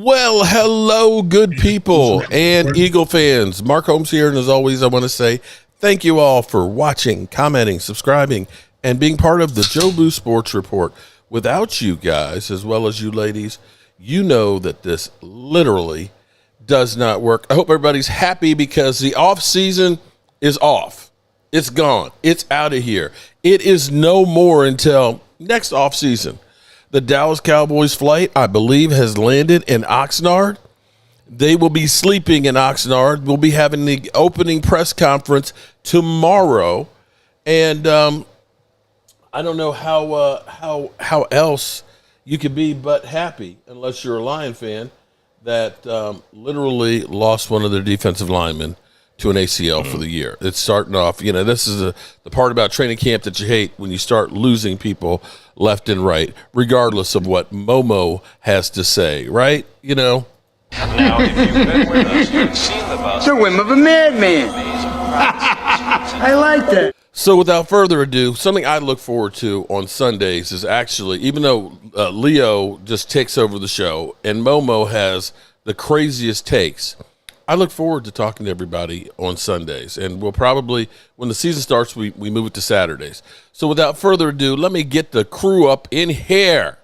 Well, hello, good people and Eagle fans. Mark Holmes here, and as always, I want to say thank you all for watching, commenting, subscribing, and being part of the Joe Boo Sports Report. Without you guys, as well as you ladies, you know that this literally does not work. I hope everybody's happy because the off season is off. It's gone. It's out of here. It is no more until next off season. The Dallas Cowboys flight, I believe, has landed in Oxnard. They will be sleeping in Oxnard. We'll be having the opening press conference tomorrow. And I don't know how else you could be but happy, unless you're a Lion fan, that literally lost one of their defensive linemen to an ACL for the year. It's starting off, this is the part about training camp that you hate, when you start losing people left and right, regardless of what Momo has to say, right? Now, if you've been with us, you've seen the bus. The whim of a madman. I like that. So without further ado, something I look forward to on Sundays is actually, even though Leo just takes over the show and Momo has the craziest takes, I look forward to talking to everybody on Sundays. And we'll probably, when the season starts, we move it to Saturdays. So without further ado, let me get the crew up in here.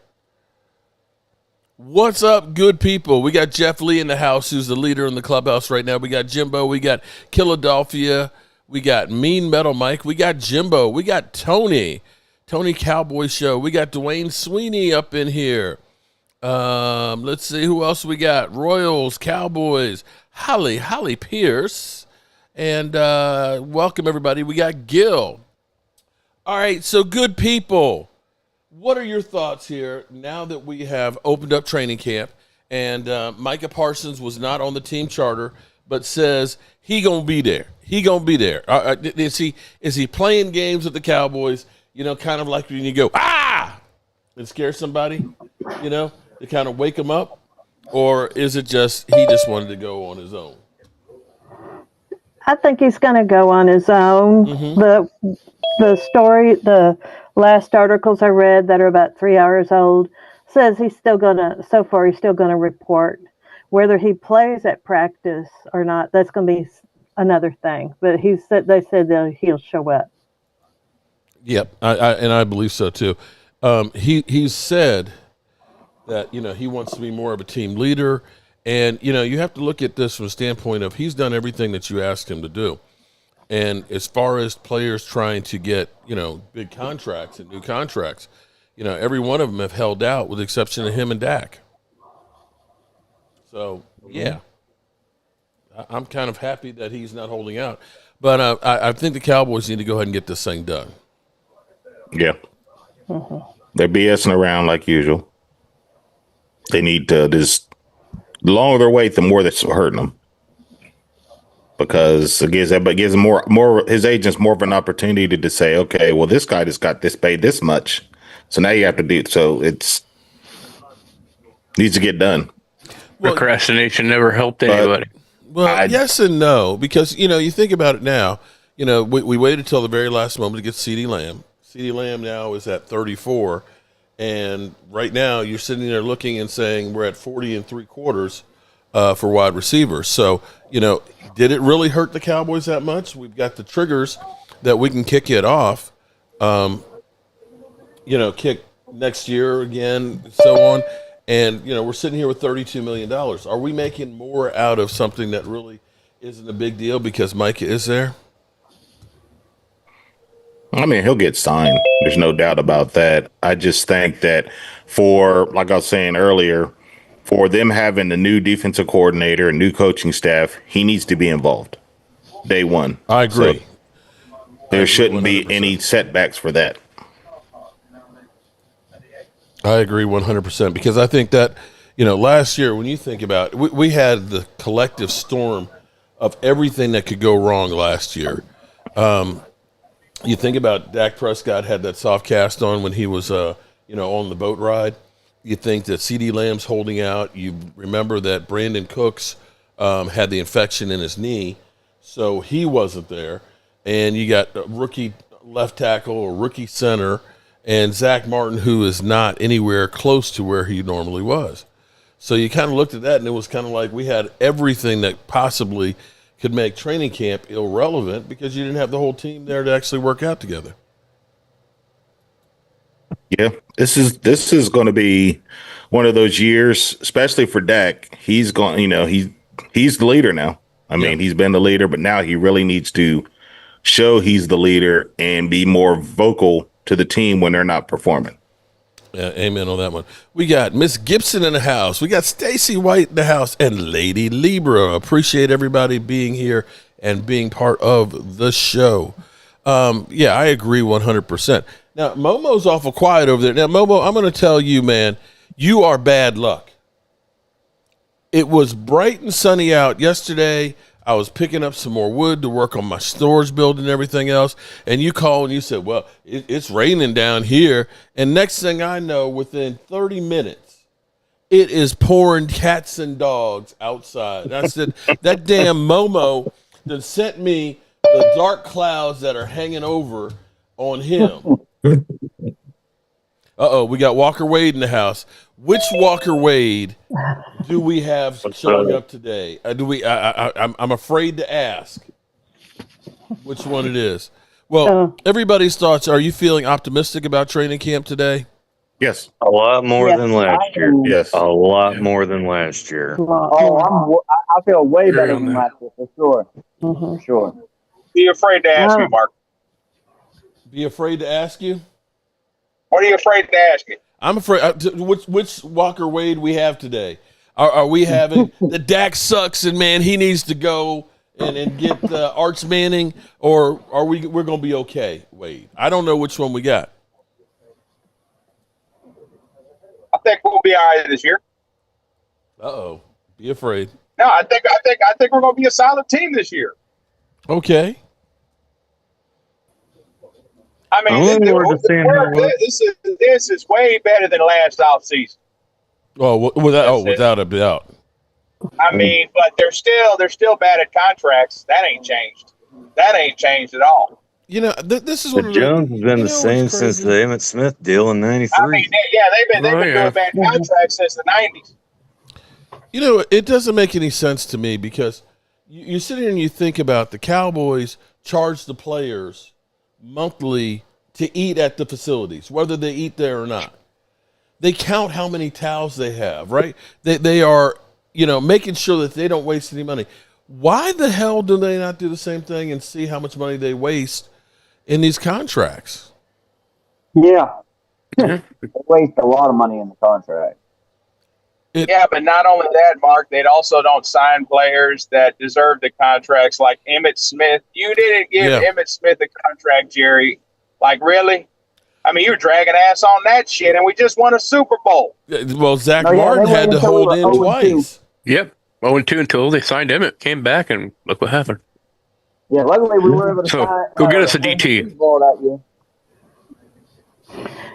What's up, good people? We got Jeff Lee in the house, who's the leader in the clubhouse right now. We got Jimbo. We got Philadelphia. We got Mean Metal Mike. We got Jimbo. We got Tony Cowboy Show. We got Dwayne Sweeney up in here. Let's see who else we got. Royals, Cowboys, Holly Pierce, and welcome everybody. We got Gil. All right, so good people, what are your thoughts here now that we have opened up training camp and Micah Parsons was not on the team charter but says he gonna be there. He gonna be there. Is he playing games with the Cowboys? Kind of like when you go and scare somebody, to kind of wake them up, or is it just he just wanted to go on his own? I think he's going to go on his own. Mm-hmm. The last articles I read that are about 3 hours old says he's still going to report. Whether he plays at practice or not, that's going to be another thing. But they said that he'll show up. Yep, I believe so too. He said that he wants to be more of a team leader, and you have to look at this from a standpoint of he's done everything that you asked him to do. And as far as players trying to get big contracts and new contracts, every one of them have held out with the exception of him and Dak. So yeah, I'm kind of happy that he's not holding out, but I think the Cowboys need to go ahead and get this thing done. Yeah, they're BSing around like usual. They need to just, the longer they wait, the more that's hurting them. Because it gives him more his agents more of an opportunity to say, okay, well, this guy just got this paid this much, so now you have to do it. So it's needs to get done. Procrastination never helped anybody. Well, yes and no, because you think about it now. We waited till the very last moment to get CeeDee Lamb. CeeDee Lamb now is at 34. And right now, you're sitting there looking and saying we're at 40 3/4 for wide receivers. So, did it really hurt the Cowboys that much? We've got the triggers that we can kick it off, kick next year again, so on. And, we're sitting here with $32 million. Are we making more out of something that really isn't a big deal because Micah is there? I mean, he'll get signed. There's no doubt about that. I just think that like I was saying earlier, for them having a new defensive coordinator, a new coaching staff, he needs to be involved day one. I agree. So there shouldn't be any setbacks for that. I agree 100% because I think that, last year when you think about it, we had the collective storm of everything that could go wrong last year. You think about Dak Prescott had that soft cast on when he was, on the boat ride. You think that CeeDee Lamb's holding out. You remember that Brandon Cooks had the infection in his knee, so he wasn't there. And you got a rookie left tackle or rookie center and Zach Martin, who is not anywhere close to where he normally was. So you kind of looked at that, and it was kind of like we had everything that possibly could make training camp irrelevant because you didn't have the whole team there to actually work out together. Yeah, this is going to be one of those years, especially for Dak. He's going, he's the leader now. I mean, he's been the leader, but now he really needs to show he's the leader and be more vocal to the team when they're not performing. Yeah, amen on that one. We got Miss Gibson in the house. We got Stacy White in the house and Lady Libra. Appreciate everybody being here and being part of the show. Yeah, I agree 100%. Now, Momo's awful quiet over there. Now, Momo, I'm going to tell you, man, you are bad luck. It was bright and sunny out yesterday. I was picking up some more wood to work on my storage building and everything else. And you called and you said, well, it's raining down here. And next thing I know, within 30 minutes, it is pouring cats and dogs outside. And I said, that damn Momo that sent me the dark clouds that are hanging over on him. We got Walker Wade in the house. Which Walker Wade do we have showing up today? I'm afraid to ask which one it is. Well, everybody's thoughts. Are you feeling optimistic about training camp today? Yes. A lot more than last year. Yes. A lot more than last year. Oh, I feel way better than last year, for sure. For sure. Be afraid to ask me, Mark. Be afraid to ask you? What are you afraid to ask me? I'm afraid. Which Walker Wade we have today? Are we having the Dak sucks and man he needs to go and get Arch Manning, or are we're going to be okay, Wade? I don't know which one we got. I think we'll be all right this year. Be afraid. No, I think we're going to be a solid team this year. Okay. I mean, this is way better than last offseason. Without a doubt. I mean, but they're still bad at contracts. That ain't changed. That ain't changed at all. This is what Jones has been the same since the Emmitt Smith deal in '93. I mean, they've been doing bad contracts since the '90s. It doesn't make any sense to me because you sit here and you think about the Cowboys charge the players monthly to eat at the facilities, whether they eat there or not. They count how many towels they have, right? They are, making sure that they don't waste any money. Why the hell do they not do the same thing and see how much money they waste in these contracts? Yeah. They waste a lot of money in the contract. But not only that, Mark, they also don't sign players that deserve the contracts like Emmitt Smith. You didn't give Emmitt Smith a contract, Jerry. Like, really? I mean, you're dragging ass on that shit, and we just won a Super Bowl. Well, Zach Martin had to hold in twice. Yep. 0-2 until they signed Emmett, came back, and look what happened. Yeah, luckily we were able to sign. Go get us a DT.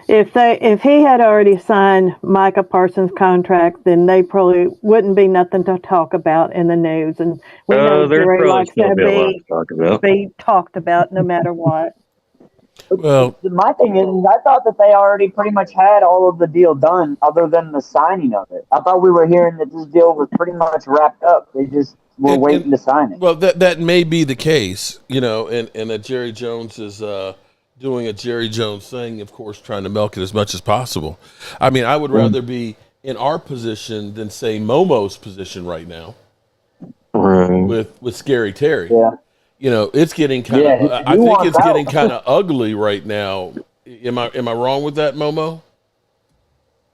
If he had already signed Micah Parsons' contract, then they probably wouldn't be nothing to talk about in the news. And we know Jerry likes to be talked about no matter what. Well, my thing is, I thought that they already pretty much had all of the deal done, other than the signing of it. I thought we were hearing that this deal was pretty much wrapped up. They just were waiting to sign it. Well, that may be the case, and that Jerry Jones is doing a Jerry Jones thing, of course, trying to milk it as much as possible. I mean, I would rather be in our position than say Momo's position right now with Scary Terry. Yeah. It's getting kind of. I think it's getting kind of ugly right now. Am I wrong with that, Momo?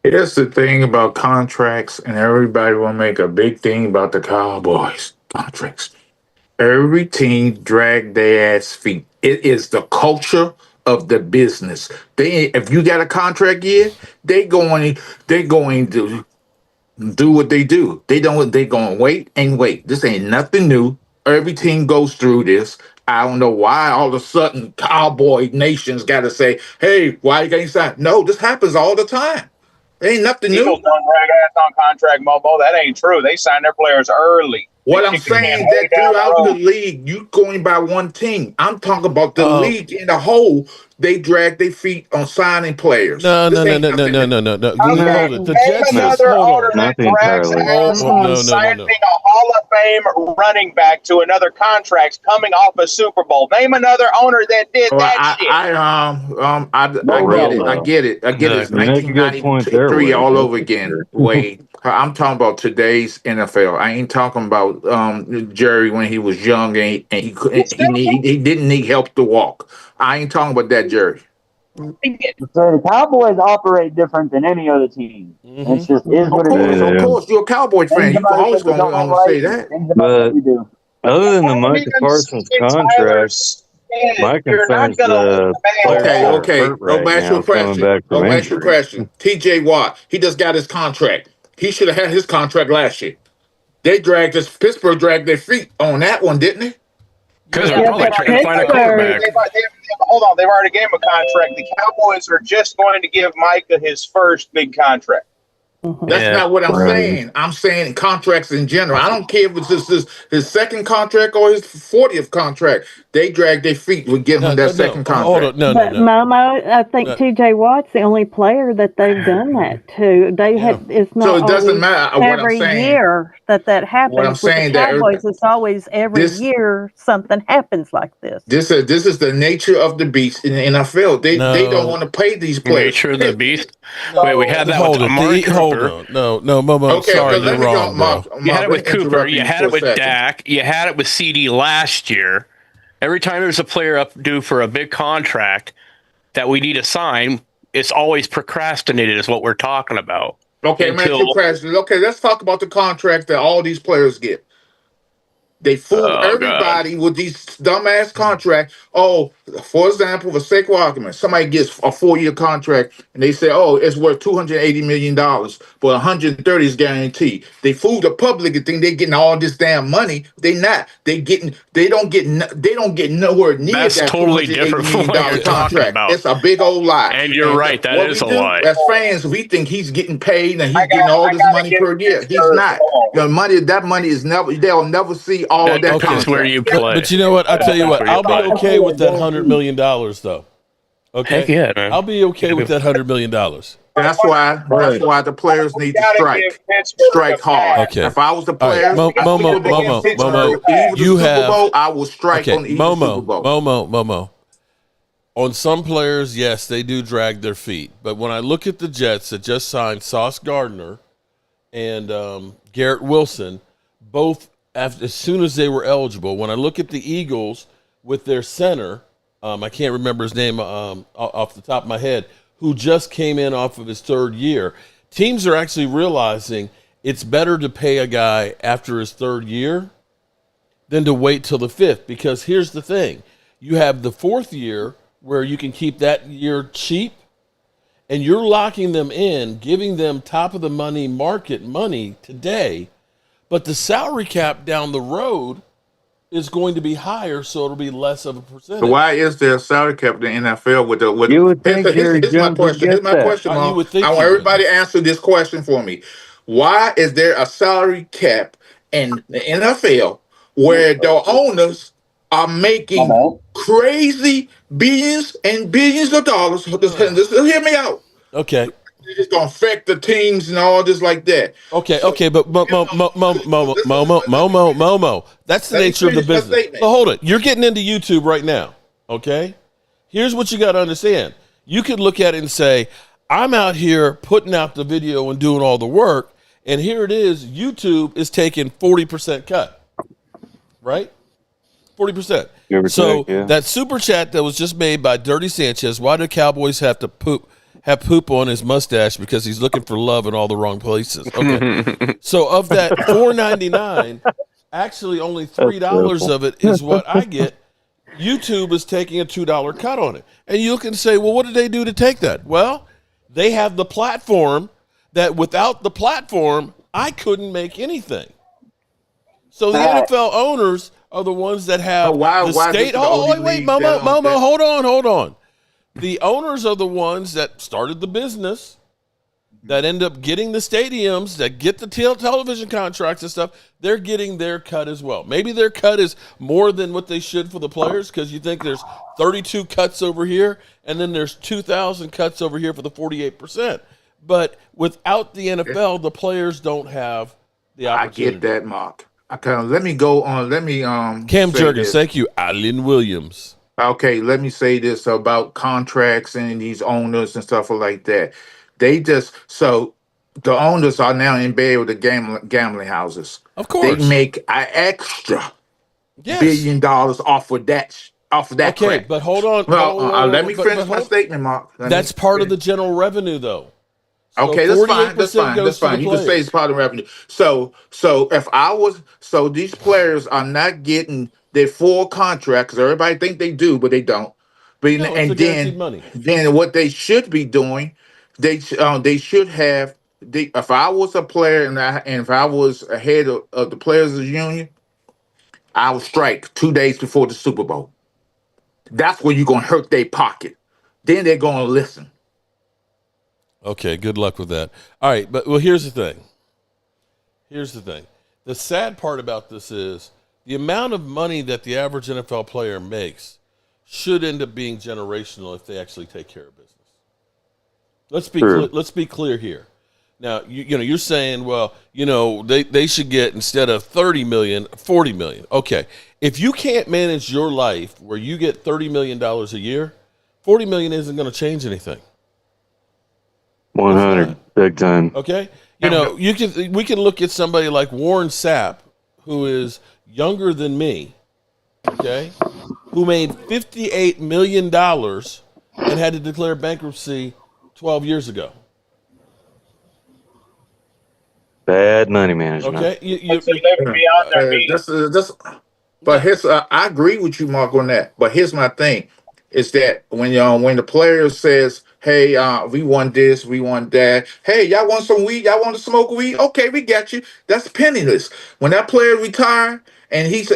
Here's the thing about contracts, and everybody will make a big thing about the Cowboys contracts. Every team drag their ass feet. It is the culture of the business. If you got a contract year, they're going to do what they do. They're going to wait and wait. This ain't nothing new. Every team goes through this. I don't know why all of a sudden Cowboy Nation's got to say, hey, why you getting signed? No, this happens all the time. It ain't nothing Eagles new. don't drag ass on contract, Momo. That ain't true. They sign their players early. What They I'm kick the can saying way that down throughout the road. league, you going by one team. I'm talking about the league in the whole. They drag their feet on signing players. No. This Hold ain't nothing new. it. The Okay, Jets name just another hold owner on. that Not drags entirely. ass Oh, on no. signing a Hall of Fame running back to another contract coming off a Super Bowl. Name another owner that did Well, that shit. I get it. I get it. I get it. It's You make a good point there, 1993 Wade. all That's over for again. sure. Wade. I'm talking about today's NFL. I ain't talking about Jerry when he was young and he couldn't, he didn't need help to walk. I ain't talking about that Jerry. So the Cowboys operate different than any other team. It's just is what it is. Of course, you're a Cowboys fan. Things You about it always that we don't gonna like, say that. things about But what we do. other than the Don't Micah even Parsons say Tyler contract, Smith. my You're not concern's going to let the the man players Okay, that walk. are okay. hurt Let right me ask you now a coming question. back from Let me ask you a injury. question. TJ Watt, he just got his contract. He should have had his contract last year. Pittsburgh dragged their feet on that one, didn't they? Because they're Yeah, probably but trying to find a Pittsburgh- quarterback. Hold on, they've already gave him a contract. The Cowboys are just going to give Micah his first big contract. That's Yeah. not what I'm Right. saying. I'm saying contracts in general. I don't care if it's his second contract or his 40th contract. They drag their feet with giving him that second contract. Hold on. But Momo, I think No. TJ Watt's the only player that they've done that to. They had it's not So it doesn't always matter what I'm every saying. year that happens. What I'm With saying the that Cowboys, it's always every this- year something happens like this. This is the nature of the beast in the NFL. They don't want to pay these players. Nature of the beast. Wait, we had that with Amari Hold Cooper. on. No, Momo. Okay, sorry, okay, you're let me go, wrong, bro. You had it with let me Cooper. interrupt You had for it a with second. Dak. You had it with CD last year. Every time there's a player up due for a big contract that we need to sign, it's always procrastinated is what we're talking about. Okay, man, two questions. Okay, let's talk about the contracts that all these players get. They fool everybody with these dumbass contracts. Oh, for example, for sake of argument, somebody gets a 4-year contract and they say, "Oh, it's worth $280 million, but 130 is guaranteed." They fool the public and think they're getting all this damn money. They not. They don't get nowhere near That's that totally $280 different from million what you're talking contract. about. It's a big old lie. And you're right, that what is we a do lie. as fans, we think he's getting paid and he's getting all this money per year. He's not. The money, that money is never. They'll never see all of that Okay. contract. Where you play. But you know what? I'll tell you what. I'll be okay with that $100 million, though. Okay. Heck yeah, man. I'll be okay with that $100 million. That's why the players need to strike hard. Okay. If I was the All right, players, Momo, you have. Super Bowl, I would strike on the Super Bowl. Momo. On some players, yes, they do drag their feet. But when I look at the Jets that just signed Sauce Gardner and Garrett Wilson, both as soon as they were eligible. When I look at the Eagles with their center, I can't remember his name off the top of my head, who just came in off of his third year. Teams are actually realizing it's better to pay a guy after his third year than to wait till the fifth. Because here's the thing. You have the fourth year where you can keep that year cheap, and you're locking them in, giving them top of the money market money today, but the salary cap down the road is going to be higher, so it'll be less of a percentage. So why is there a salary cap in the NFL with the? You would think Jerry Here's my Jones would question. get Here's my that. question, Mom. You would think I want he would. everybody to answer this question for me. Why is there a salary cap in the NFL where the owners are making crazy billions and billions of dollars? Just hear me out. Okay. It's gonna affect the teams and all this like that. Okay, but Momo, that's the nature of the business. But hold it. You're getting into YouTube right now, okay? Here's what you got to understand. You could look at it and say, I'm out here putting out the video and doing all the work, and here it is, YouTube is taking 40% cut, right? 40%. So that super chat that was just made by Dirty Sanchez, why do Cowboys have poop on his mustache? Because he's looking for love in all the wrong places. Okay. So of that $4.99, actually only $3 of it is what I get. YouTube is taking a $2 cut on it. And you can say, well, what did they do to take that? Well, they have the platform that without the platform, I couldn't make anything. So the NFL owners are the ones that have the state. Oh, wait, Momo, hold on. The owners are the ones that started the business. that end up getting the stadiums, that get the television contracts and stuff, they're getting their cut as well. Maybe their cut is more than what they should for the players because you think there's 32 cuts over here and then there's 2,000 cuts over here for the 48%. But without the NFL, the players don't have the opportunity. I get that, Mark. Let me go on. Let me Cam Jurgens, thank you. Alan Williams. Okay, let me say this about contracts and these owners and stuff like that. They just the owners are now in bed with the gambling houses. Of course, they make an extra $1 billion off of that. Okay, crap. but hold on. Let me finish my statement, Mark. That's part of the general revenue, though. So okay, that's fine. That's fine. You can say it's part of revenue. So these players are not getting their full contract because everybody think they do, but they don't. But then what they should be doing, they should have. If I was a player and if I was ahead of the players' union, I would strike 2 days before the Super Bowl. That's where you're gonna hurt their pocket. Then they're gonna listen. Okay, good luck with that. All right, but here's the thing. The sad part about this is the amount of money that the average NFL player makes should end up being generational if they actually take care of business. Let's be clear here. Now, you're saying, well, they should get, instead of 30 million, 40 million. Okay. If you can't manage your life where you get $30 million a year, 40 million isn't going to change anything. 100, big time. Okay. We can look at somebody like Warren Sapp, who is younger than me, okay, who made $58 million and had to declare bankruptcy 12 years ago. Bad money management. Okay. Beyond their means. But I agree with you, Mark, on that. But here's my thing: is that when the player says, "Hey, we want this, we want that. Hey, y'all want some weed? Y'all want to smoke weed? Okay, we got you." That's penniless. When that player retire and he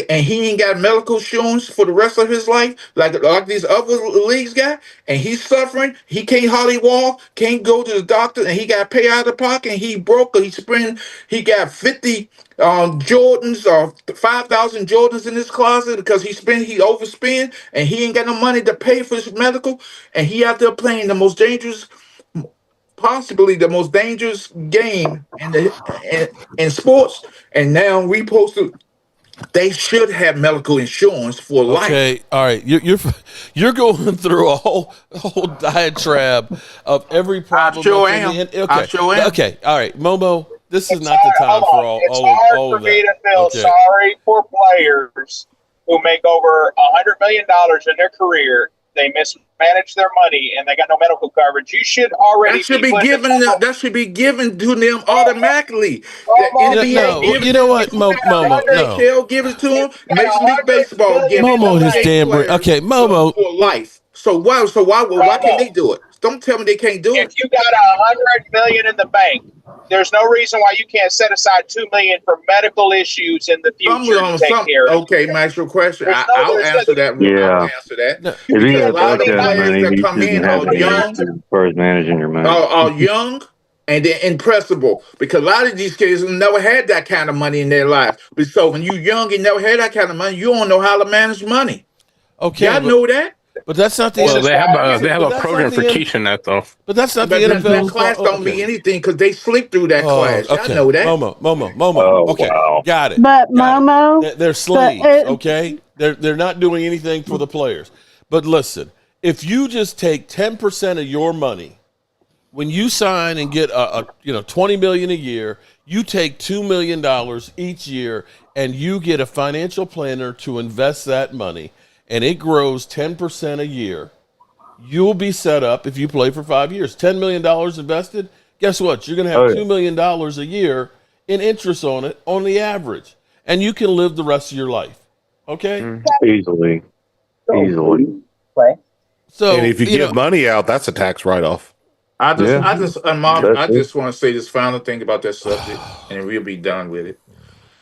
ain't got medical insurance for the rest of his life, like these other leagues got, and he's suffering. He can't hardly walk, can't go to the doctor, and he got to pay out of pocket. And he broke. He got 50 Jordans or 5,000 Jordans in his closet because he overspent, and he ain't got no money to pay for his medical, and he out there playing possibly the most dangerous game in sports. And now they should have medical insurance for life. Okay, all right. You're going through a whole diatribe of every problem. I sure am. Okay, all right, Momo. This is not the time for all It's of hard for me to feel sorry for players who make over $100 million in their career. They mismanage their money and they got no medical coverage. You should already that should be given to them automatically. You know what, Momo? No. Give it to them. Major League Baseball give Momo this damn okay, Momo for life. So why can't they do it? Don't tell me they can't do it. If you got $100 million in the bank, there's no reason why you can't set aside $2 million for medical issues in the future to take care of. Okay, Max, your question. I'll answer that. Yeah. I'll answer that. No. If you got a lot of players that come in are young, as far as managing your money, are young and they're impressible, because a lot of these kids never had that kind of money in their life. So when you're young and never had that kind of money, you don't know how to manage money. Okay, y'all know that. But that's not the NFL. NFL. They have a program for teaching that, though. But that's not the NFL. That class don't mean anything because they sleep through that class. Okay. I know that. Momo. Okay, got it. But Momo, they're slaves. Okay, they're not doing anything for the players. But listen, if you just take 10% of your money when you sign and get $20 million a year, you take $2 million each year, and you get a financial planner to invest that money, and it grows 10% a year, you'll be set up if you play for 5 years. $10 million invested, guess what? You're going to have $2 million a year in interest on it on the average, and you can live the rest of your life. Okay? Easily. So, and if you give money out, that's a tax write-off. I just want to say this final thing about that subject, and we'll be done with it.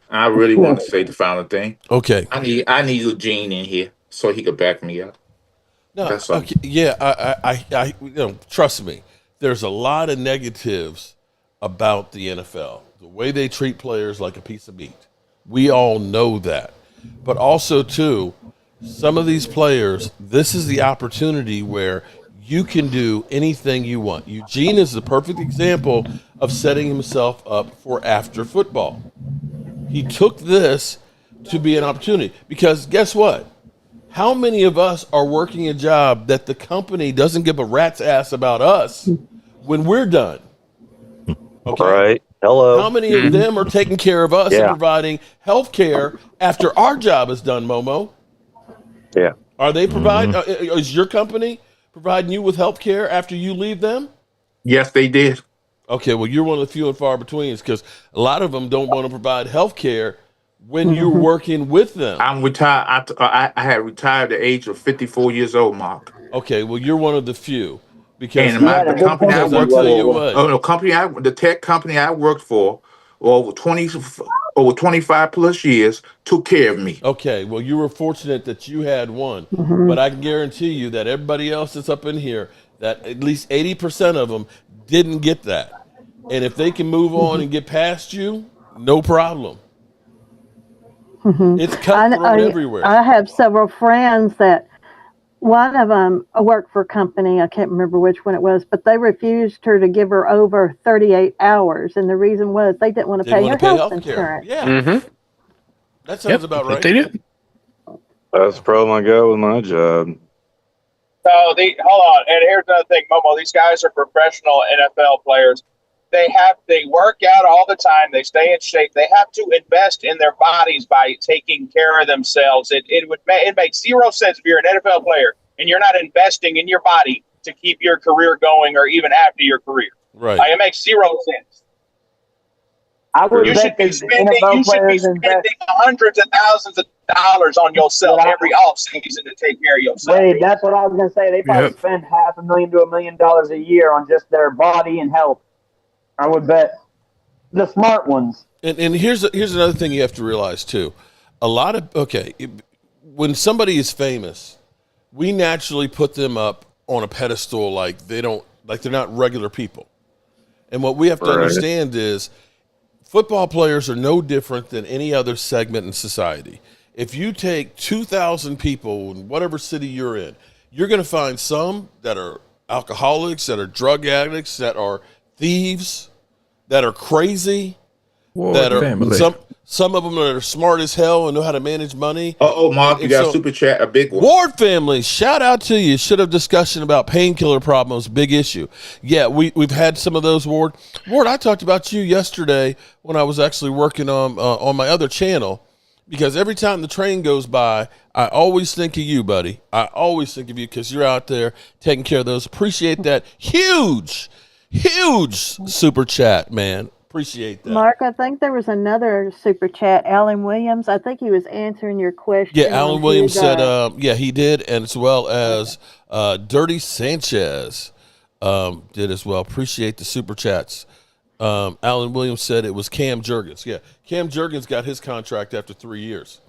I really want to say the final thing. Okay. I need Eugene in here so he could back me up. No, that's okay. Yeah, I trust me. there's a lot of negatives about the NFL, the way they treat players like a piece of meat. We all know that. But also, too, some of these players, this is the opportunity where you can do anything you want. Eugene is the perfect example of setting himself up for after football. He took this to be an opportunity because guess what? How many of us are working a job that the company doesn't give a rat's ass about us when we're done? Okay. Right. Hello. How many of them are taking care of us and providing health care after our job is done, Momo? Yeah. Are they providing, is your company providing you with health care after you leave them? Yes, they did. Okay, well, you're one of the few and far betweens because a lot of them don't want to provide health care when you're working with them. I'm retired. I had retired at the age of 54 years old, Mark. Okay, well, you're one of the few. Because the company I worked for, the tech company I worked for over 25 plus years took care of me. Okay, well, you were fortunate that you had one, but I can guarantee you that everybody else that's up in here, that at least 80% of them didn't get that. And if they can move on and get past you, no problem. It's cutthroat everywhere. I have several friends that one of them worked for a company, I can't remember which one it was, but they refused her to give her over 38 hours. And the reason was they didn't want to pay her health insurance. Yeah. That sounds about right. They did. That's the problem I got with my job. So hold on, and here's another thing, Momo. These guys are professional NFL players. They work out all the time. They stay in shape. They have to invest in their bodies by taking care of themselves. It makes zero sense if you're an NFL player and you're not investing in your body to keep your career going or even after your career. Right. It makes zero sense. You should be spending hundreds of thousands of dollars on yourself every offseason to take care of yourself. Wait, that's what I was going to say. They probably spend $500,000 to $1 million a year on just their body and health. I would bet the smart ones. And here's another thing you have to realize too. When somebody is famous, we naturally put them up on a pedestal like they're not regular people. And what we have to understand is football players are no different than any other segment in society. If you take 2,000 people in whatever city you're in, you're going to find some that are alcoholics, that are drug addicts, that are thieves, that are crazy, that are some of them that are smart as hell and know how to manage money. Mark, you got a super chat, a big one. Ward family, shout out to you. Should have discussion about painkiller problems, big issue. Yeah, we've had some of those, Ward. Ward, I talked about you yesterday when I was actually working on my other channel, because every time the train goes by, I always think of you, buddy. I always think of you because you're out there taking care of those. Appreciate that huge super chat, man. Appreciate that. Mark, I think there was another super chat. Alan Williams, I think he was answering your question. Yeah, Alan Williams said, he did, and as well as Dirty Sanchez did as well. Appreciate the super chats. Alan Williams said it was Cam Jurgens. Yeah, Cam Jurgens got his contract after 3 years.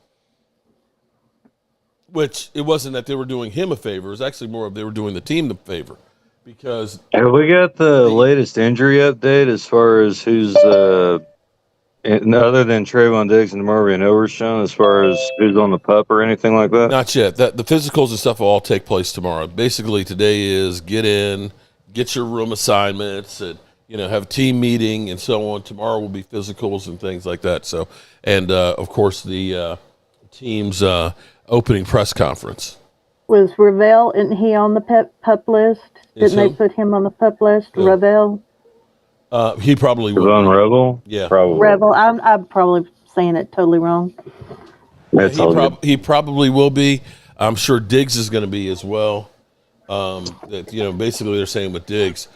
Which it wasn't that they were doing him a favor. It was actually more of they were doing the team the favor. Because have we got the latest injury update as far as who's other than Trayvon Diggs and Marvin Overshown, as far as who's on the PUP or anything like that? Not yet. The physicals and stuff will all take place tomorrow. Basically, today is get in, get your room assignments, and have a team meeting and so on. Tomorrow will be physicals and things like that. So, and of course the team's opening press conference. Was Ravel, isn't he on the PUP list? Didn't they put him on the PUP list? Yeah. Ravel? He probably will. On Revel? Yeah. Probably. Revel. I'm probably saying it totally wrong. He probably will be. I'm sure Diggs is going to be as well. Basically they're saying with Diggs,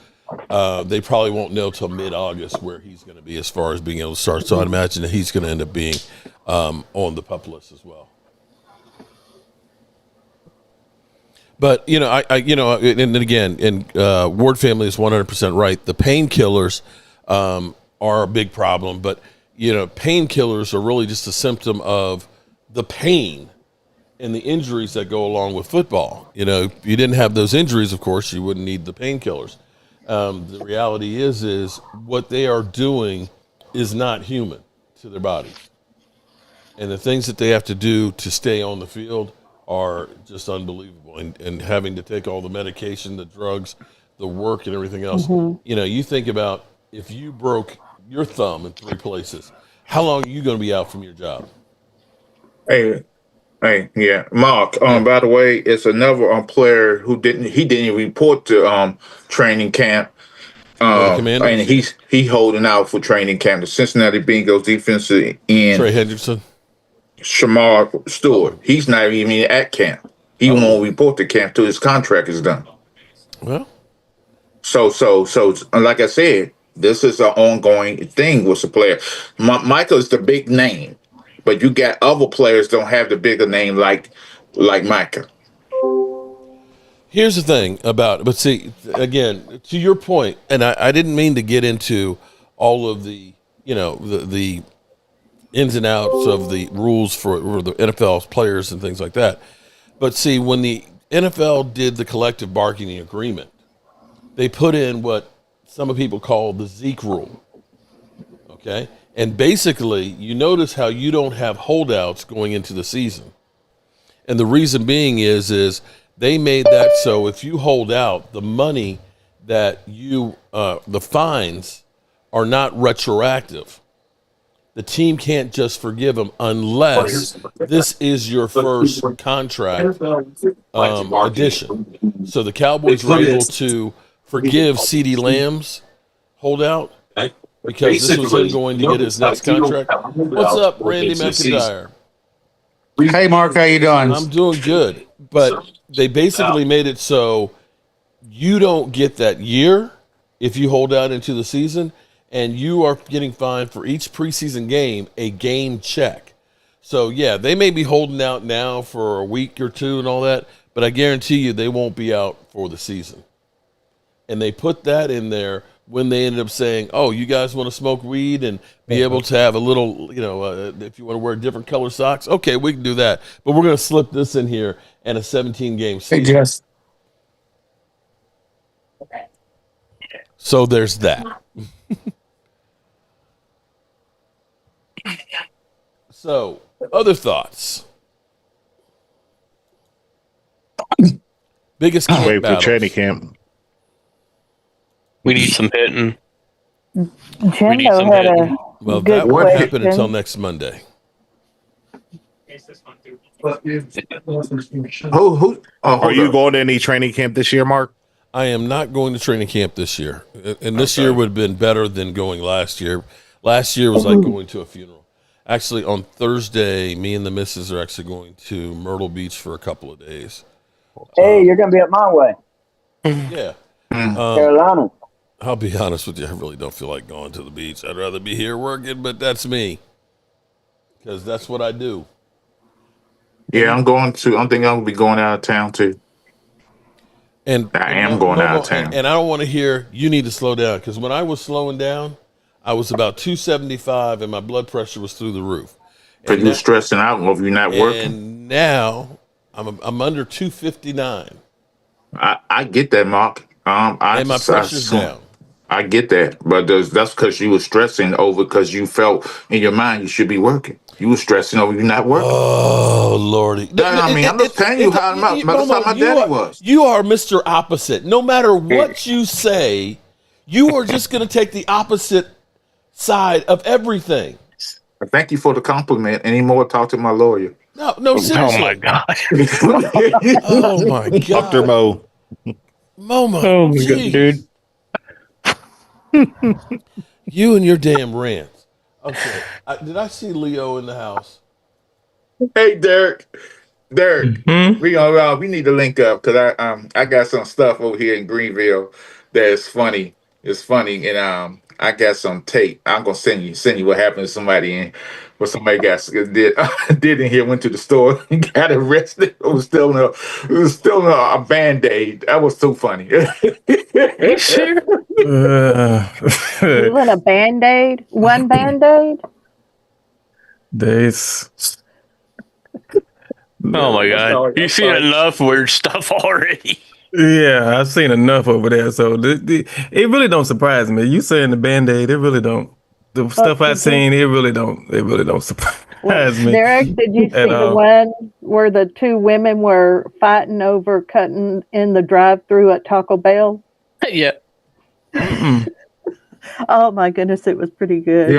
they probably won't know till mid-August where he's going to be as far as being able to start. So I'd imagine that he's going to end up being on the PUP list as well. But, and again, Ward family is 100% right. The painkillers are a big problem. But, painkillers are really just a symptom of the pain and the injuries that go along with football. If you didn't have those injuries, of course, you wouldn't need the painkillers. The reality is what they are doing is not human to their bodies. And the things that they have to do to stay on the field are just unbelievable. And having to take all the medication, the drugs, the work, and everything else. Mhm. You know, you think about if you broke your thumb in 3 places, how long are you going to be out from your job? Hey, yeah, Mark. By the way, it's another player who didn't even report to training camp. And he holding out for training camp. The Cincinnati Bengals defensive end Trey Hendrickson, Shamar Stewart. He's not even at camp. He won't report to camp till his contract is done. Well, so like I said, this is an ongoing thing with the player. Michael is the big name, but you got other players don't have the bigger name like Micah. Here's the thing about, but see, again, to your point, and I didn't mean to get into all of the, you know, the ins and outs of the rules for the NFL players and things like that. But see, when the NFL did the collective bargaining agreement, they put in what some people call the Zeke rule. Okay. And basically, you notice how you don't have holdouts going into the season. And the reason being is they made that so if you hold out, the money that the fines are not retroactive. The team can't just forgive them unless this is your first contract addition. So the Cowboys were able to forgive CeeDee Lamb's holdout because this was him going to get his next contract. What's up, Randy McIntyre? Hey, Mark, how you doing? I'm doing good. But they basically made it so you don't get that year if you hold out into the season, and you are getting fined for each preseason game a game check. So, yeah, they may be holding out now for a week or two and all that, but I guarantee you they won't be out for the season. And they put that in there when they ended up saying, oh, you guys want to smoke weed and be able to have a little, you know, if you want to wear different color socks, okay, we can do that. But we're going to slip this in here and a 17-game season. Hey, Jess. So there's that. So, other thoughts? Biggest camp wait for battles. training camp. We need some hitting. Jendo had a Well, good that won't question. happen until next Monday. Who? Are you going to any training camp this year, Mark? I am not going to training camp this year. And this year would have been better than going last year. Last year was like going to a funeral. Actually, on Thursday, me and the missus are actually going to Myrtle Beach for a couple of days. Hey, you're going to be up my way. Yeah. Carolina. I'll be honest with you. I really don't feel like going to the beach. I'd rather be here working, but that's me. Because that's what I do. Yeah, I'm thinking I'm going to be going out of town too. And I am going out of town. And I don't want to hear you need to slow down, because when I was slowing down, I was about 275 and my blood pressure was through the roof. Because you're stressing out if you're not working. And now I'm under 259. I get that, Mark. And my pressure's down. I get that, but that's because you were stressing over because you felt in your mind you should be working. You were stressing over you not working. Oh, Lordy. I mean, I'm just telling you how my daddy was. You are Mr. Opposite. No matter what you say, you are just going to take the opposite side of everything. Thank you for the compliment. Any more, talk to my lawyer. No, seriously. Oh, my God. Oh, my God. Dr. Mo. Momo. Oh, my God, dude. You and your damn rants. Okay. Did I see Leo in the house? Hey, Derek, we need to link up because I got some stuff over here in Greenville that's funny. It's funny, and I got some tape. I'm gonna send you what happened to somebody what somebody did in here. Went to the store and got arrested. It was still a Band-Aid. That was so funny. You sure? You want a Band-Aid? One Band-Aid? Oh my God. You've seen enough weird stuff already. Yeah, I've seen enough over there, so it really don't surprise me. You saying the Band-Aid, it really don't. The stuff I've seen, it really don't surprise me Derek, did you at see the all. one where the two women were fighting over cutting in the drive-through at Taco Bell? Yeah. Oh my goodness, it was pretty good.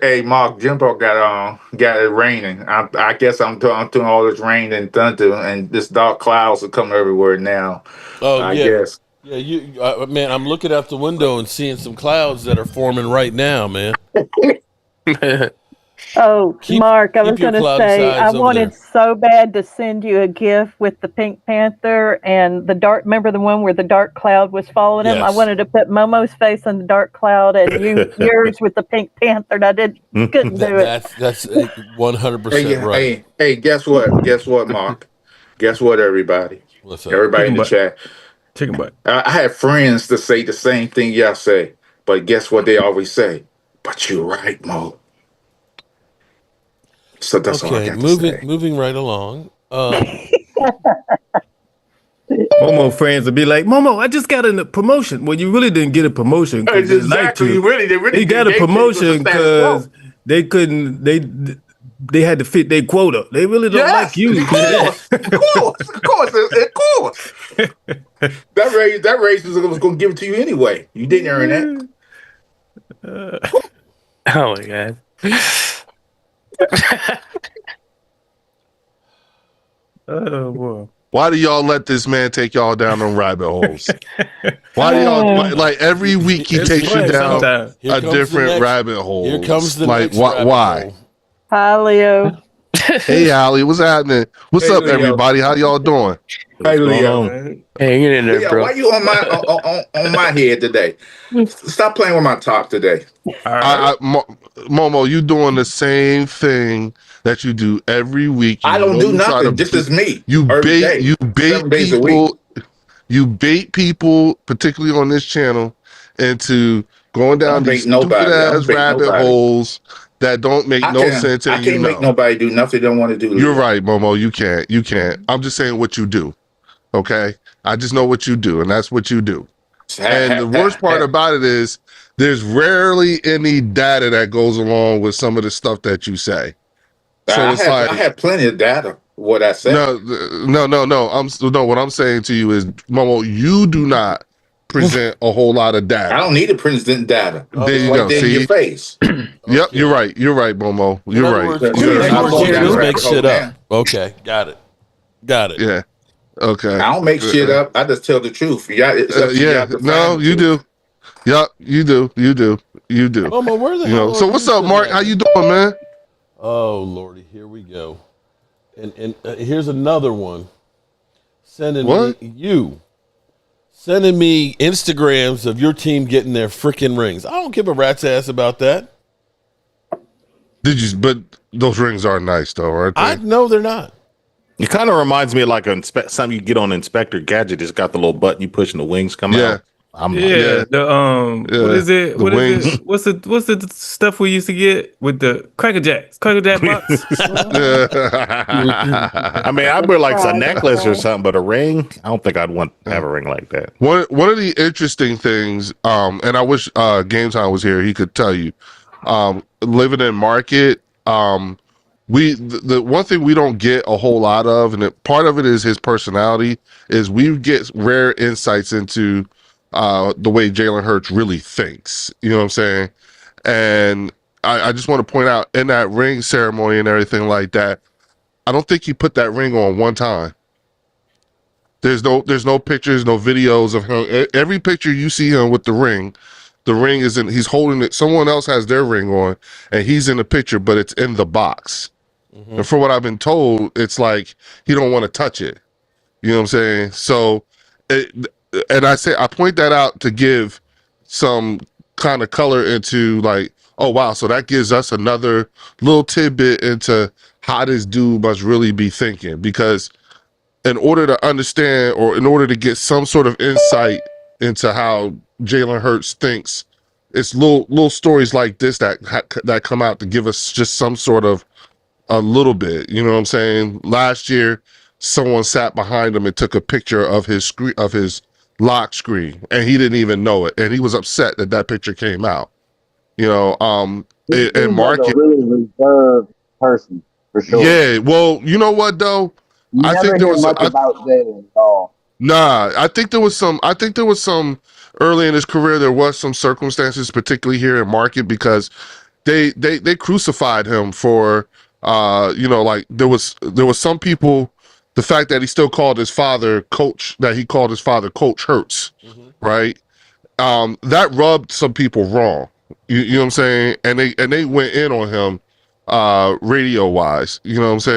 Hey Mark, Jimbo got it raining. I guess I'm doing all this rain and thunder, and this dark clouds are coming everywhere now. Oh I yeah, guess. yeah. Man, I'm looking out the window and seeing some clouds that are forming right now, man. Oh, Mark, I was keep your going to cloudy say, I sides over wanted there. so bad to send you a GIF with the Pink Panther and the dark. Remember the one where the dark cloud was following him? I Yes. wanted to put Momo's face on the dark cloud and yours with the Pink Panther, and I couldn't do it. That's 100% right. Hey, guess what? Guess what, Mark? Guess what, everybody? What's up? Everybody in the chat. Chicken butt. I have friends to say the same thing y'all say, but guess what they always say? But you're right, Mo. So that's all I got to say. Moving right along. Momo friends would be like, Momo, I just got a promotion. Well, you really didn't get a promotion. Exactly. You really got a promotion because they couldn't. They had to fit their quota. They really don't like you. Of course. That raise was going to give it to you anyway. You didn't earn that. Oh my god. Oh boy. Why do y'all let this man take y'all down on rabbit holes? Why do y'all like every week he takes you down a different rabbit hole? Here comes the like next why? hole. Hi, Leo. Hey, Allie, what's happening? What's up, Leo. everybody? How y'all doing? Hey, Leo. Hang in there, Leo, bro. why you on my head today? Stop playing with my talk today. Momo, you doing the same thing that you do every week. I don't do nothing. This is me. You Every day. bait 7 days a people. You bait people, particularly on this channel, into going down these stupid ass rabbit holes that don't make no sense. I can't make nobody do nothing they don't want to do. You're right, Momo. You can't. I'm just saying what you do. Okay? I just know what you do, and that's what you do. And the worst part about it is there's rarely any data that goes along with some of the stuff that you say. So I have plenty of data. What I said. No. What I'm saying to you is, Momo, you do not present a whole lot of data. I don't need to present data. There you right go. there in your face. Yep, you're right. You're right, Momo. You're right. Just make shit up. Okay, got it. Yeah. Okay. I don't make shit up. I just tell the truth. No, you do. Yep, you do. Momo, where the hell? So what's up, Mark? How you doing, man? Oh Lordy, here we go. And here's another one. Sending me Instagrams of your team getting their freaking rings. I don't give a rat's ass about that. But those rings are nice though, aren't they? No, they're not. It kind of reminds me of like something you get on Inspector Gadget. It's got the little button you push and the wings come out. What is it? What is it? What's the stuff we used to get with the Cracker Jack box? I mean, I'd wear like a necklace or something, but a ring, I don't think I'd want to have a ring like that. One of the interesting things, and I wish Game Time was here, he could tell you, living in Market, the one thing we don't get a whole lot of, and part of it is his personality, is we get rare insights into the way Jalen Hurts really thinks. You know what I'm saying? And I just want to point out, in that ring ceremony and everything like that, I don't think he put that ring on one time. There's no pictures, no videos of him. Every picture you see him with the ring is he's holding it. Someone else has their ring on, and he's in the picture, but it's in the box. Mm-hmm. And from what I've been told, it's like he don't want to touch it. You know what I'm saying? So, I point that out to give some kind of color into like, oh wow, so that gives us another little tidbit into how this dude must really be thinking. Because in order to understand, or in order to get some sort of insight into how Jalen Hurts thinks, it's little stories like this that come out to give us just some sort of a little bit. You know what I'm saying? Last year, someone sat behind him and took a picture of his lock screen, and he didn't even know it, and he was upset that that picture came out. And Market, a really reserved person for sure. yeah. Well, you know what though, You never hear much about Jalen at all. Nah, I think there was some early in his career. There was some circumstances, particularly here in Market, because they crucified him for like there was some people, the fact that he still called his father Coach Hurts, right? That rubbed some people wrong. You know what I'm saying? And they went in on him radio wise, you know what I'm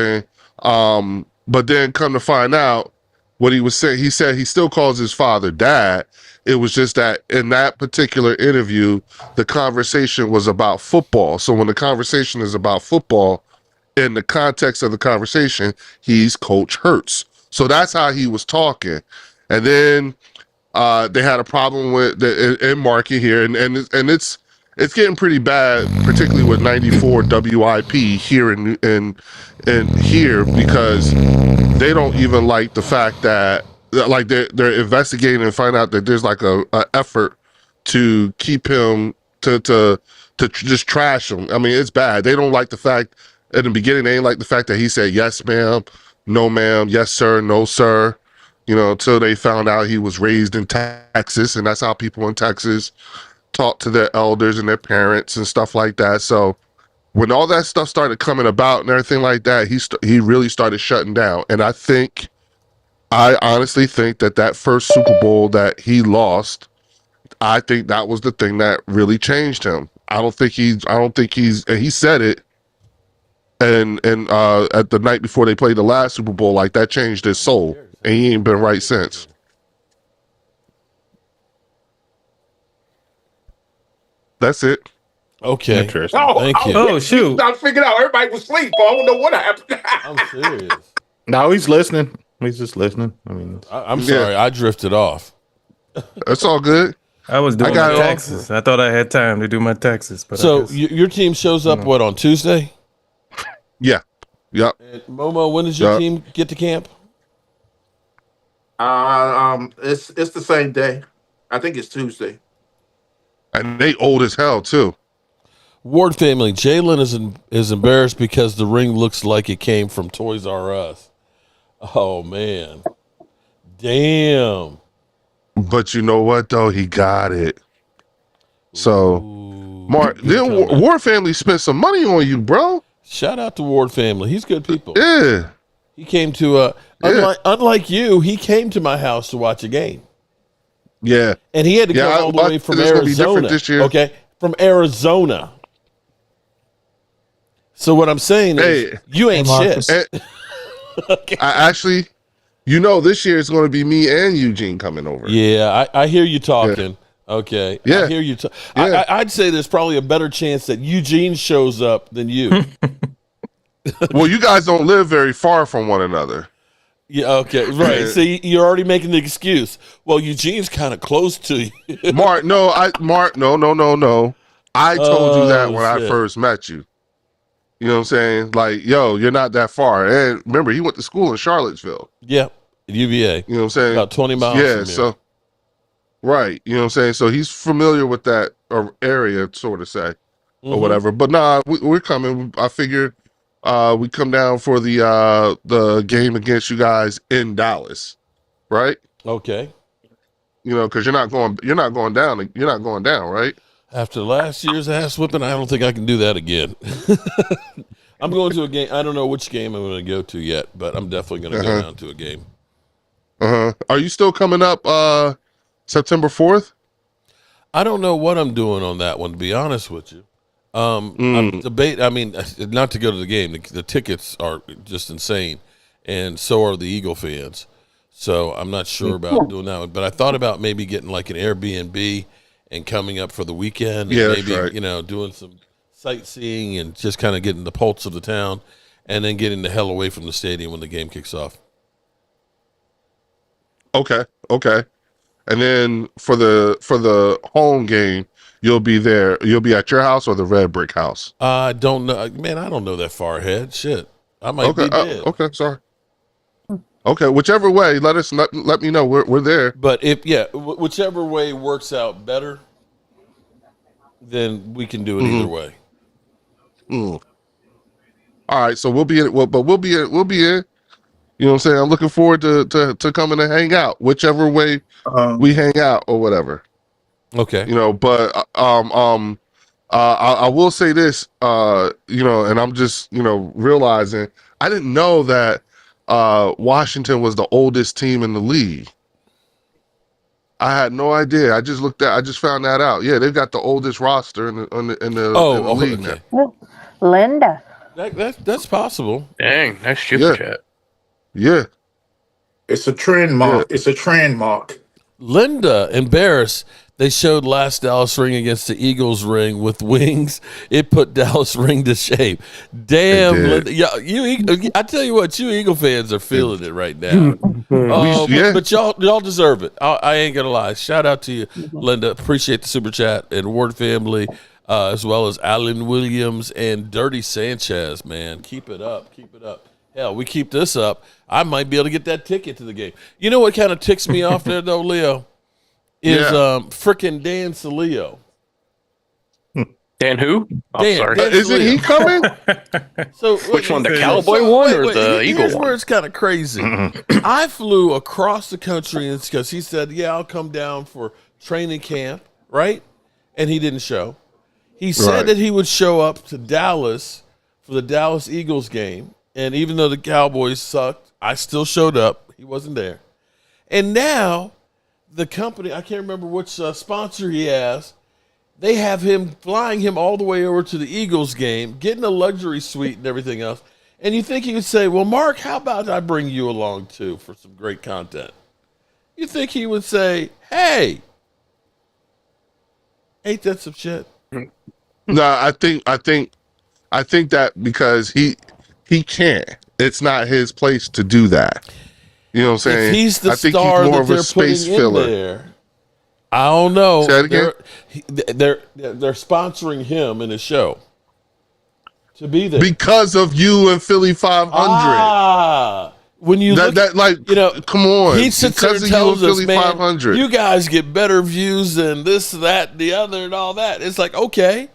saying? But then come to find out what he was saying, he said he still calls his father dad. It was just that in that particular interview, the conversation was about football. So when the conversation is about football, in the context of the conversation, he's Coach Hurts. So that's how he was talking. And then they had a problem with in Market here, and it's getting pretty bad, particularly with 94 WIP here in here, because they don't even like the fact that like they're investigating and find out that there's like a effort to keep him to just trash him. I mean, it's bad. They don't like the fact in the beginning. They ain't like the fact that he said yes ma'am, no ma'am, yes sir, no sir. Until they found out he was raised in Texas, and that's how people in Texas talk to their elders and their parents and stuff like that. So when all that stuff started coming about and everything like that, he really started shutting down. And I honestly think that first Super Bowl that he lost, I think that was the thing that really changed him. I don't think he's, and he said it. And at the night before they played the last Super Bowl, like that changed his soul, and he ain't been right since. That's it. Okay. Interesting. Thank you. Oh shoot! I figured out everybody was asleep. I don't know what happened. I'm serious. No, he's listening. He's just listening. I mean, I'm sorry, I drifted off. That's all good. I was doing my taxes. I thought I had time to do my taxes. But so your team shows up what on Tuesday? Yeah. Yep. And Momo, when does your team get to camp? It's the same day. I think it's Tuesday. And they old as hell too. Ward family, Jalen is embarrassed because the ring looks like it came from Toys R Us. Oh man, damn! But you know what though, he got it. So, Mark, then Ward family spent some money on you, bro. Shout out to Ward family. He's good people. Yeah. He came to unlike you, he came to my house to watch a game. Yeah. And he had to come all the way from Arizona. This year. Okay. From Arizona. So what I'm saying is you ain't shit. Okay. I actually, this year it's going to be me and Eugene coming over. Yeah, I hear you talking. Yeah. Okay. Yeah. I hear you. I'd say there's probably a better chance that Eugene shows up than you. Well, you guys don't live very far from one another. Yeah, okay, right. See, you're already making the excuse. Well, Eugene's kind of close to you. Mark, no. I told you that when I first met you. You know what I'm saying? Like, yo, you're not that far. And remember, he went to school in Charlottesville. Yeah, UVA. You know what I'm saying? About 20 miles Yeah, from here. so, right. You know what I'm saying? So he's familiar with that area, sort of say, or whatever. But nah, we're coming. I figure we come down for the game against you guys in Dallas, right? Okay. Because you're not going down. You're not going down, right? After last year's ass whipping, I don't think I can do that again. I'm going to a game. I don't know which game I'm going to go to yet, but I'm definitely going to go down to a game. Are you still coming up September 4th? I don't know what I'm doing on that one, to be honest with you. I'm debate. I mean, not to go to the game. The tickets are just insane, and so are the Eagle fans. So I'm not sure about doing that one. But I thought about maybe getting like an Airbnb and coming up for the weekend. And maybe right. Doing some sightseeing and just kind of getting the pulse of the town, and then getting the hell away from the stadium when the game kicks off. Okay. And then for the home game, you'll be there. You'll be at your house or the Red Brick House. I don't know, man. I don't know that far ahead. Shit, I might be dead. Okay, sorry. Okay, whichever way, let me know. We're there. But whichever way works out better, then we can do it either way. Mm. All right, so we'll be in. We'll be in. You know what I'm saying? I'm looking forward to coming and hang out, whichever way we hang out or whatever. Okay. You know, but I will say this, you know, and I'm just, you know, realizing I didn't know that Washington was the oldest team in the league. I had no idea. I just found that out. Yeah, they've got the oldest roster in the league now. Well, Linda. That's possible. Dang, that's super chat. Yeah. It's a trend mark. Yeah. It's a trend mark. Linda and Barris, they showed last Dallas ring against the Eagles ring with wings. It put Dallas ring to shame. Damn, Linda. Yeah, I tell you what, you Eagle fans are feeling it right now. But y'all deserve it. I ain't gonna lie. Shout out to you, Linda. Appreciate the super chat and Ward family, as well as Alan Williams and Dirty Sanchez. Man, keep it up. Keep it up. Hell, we keep this up, I might be able to get that ticket to the game. You know what kind of ticks me off there, though, Leo? Is frickin' Dan Saleo. Dan who? Dan, sorry. Dan Isn't he coming? So which one, the Cowboy one or the Eagle here's one? where it's kind of crazy. I flew across the country because he said, I'll come down for training camp, right? And he didn't show. He said that he would show up to Dallas for the Dallas Eagles game. And even though the Cowboys sucked, I still showed up. He wasn't there. And now the company, I can't remember which sponsor he has, they have him flying him all the way over to the Eagles game, getting a luxury suite and everything else. And you think he would say, well, Mark, how about I bring you along too for some great content? You think he would say, hey, ain't that some shit? No, I think that because he can't. It's not his place to do that. You know what I'm saying? If he's the I think star he's more that of a they're space putting filler. in there, I don't know. Say that again? They're sponsoring him in a show to be there because of you and Philly 500. When you look, come on. He sits there and tells us, man, 500. you guys get better views than this, that, the other, and all that. It's like, okay,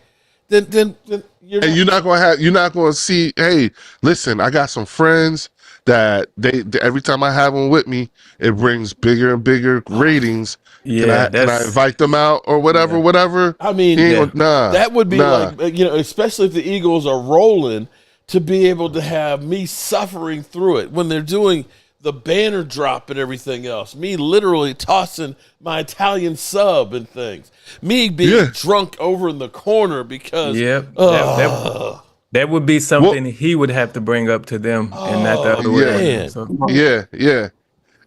then you're not gonna see. Hey, listen, I got some friends that they every time I have them with me, it brings bigger and bigger ratings. Yeah, can I invite them out or whatever? I mean, that would be like, especially if the Eagles are rolling, to be able to have me suffering through it when they're doing the banner drop and everything else, me literally tossing my Italian sub and things, me being drunk over in the corner because that would be something he would have to bring up to them and not the other way. So. Yeah.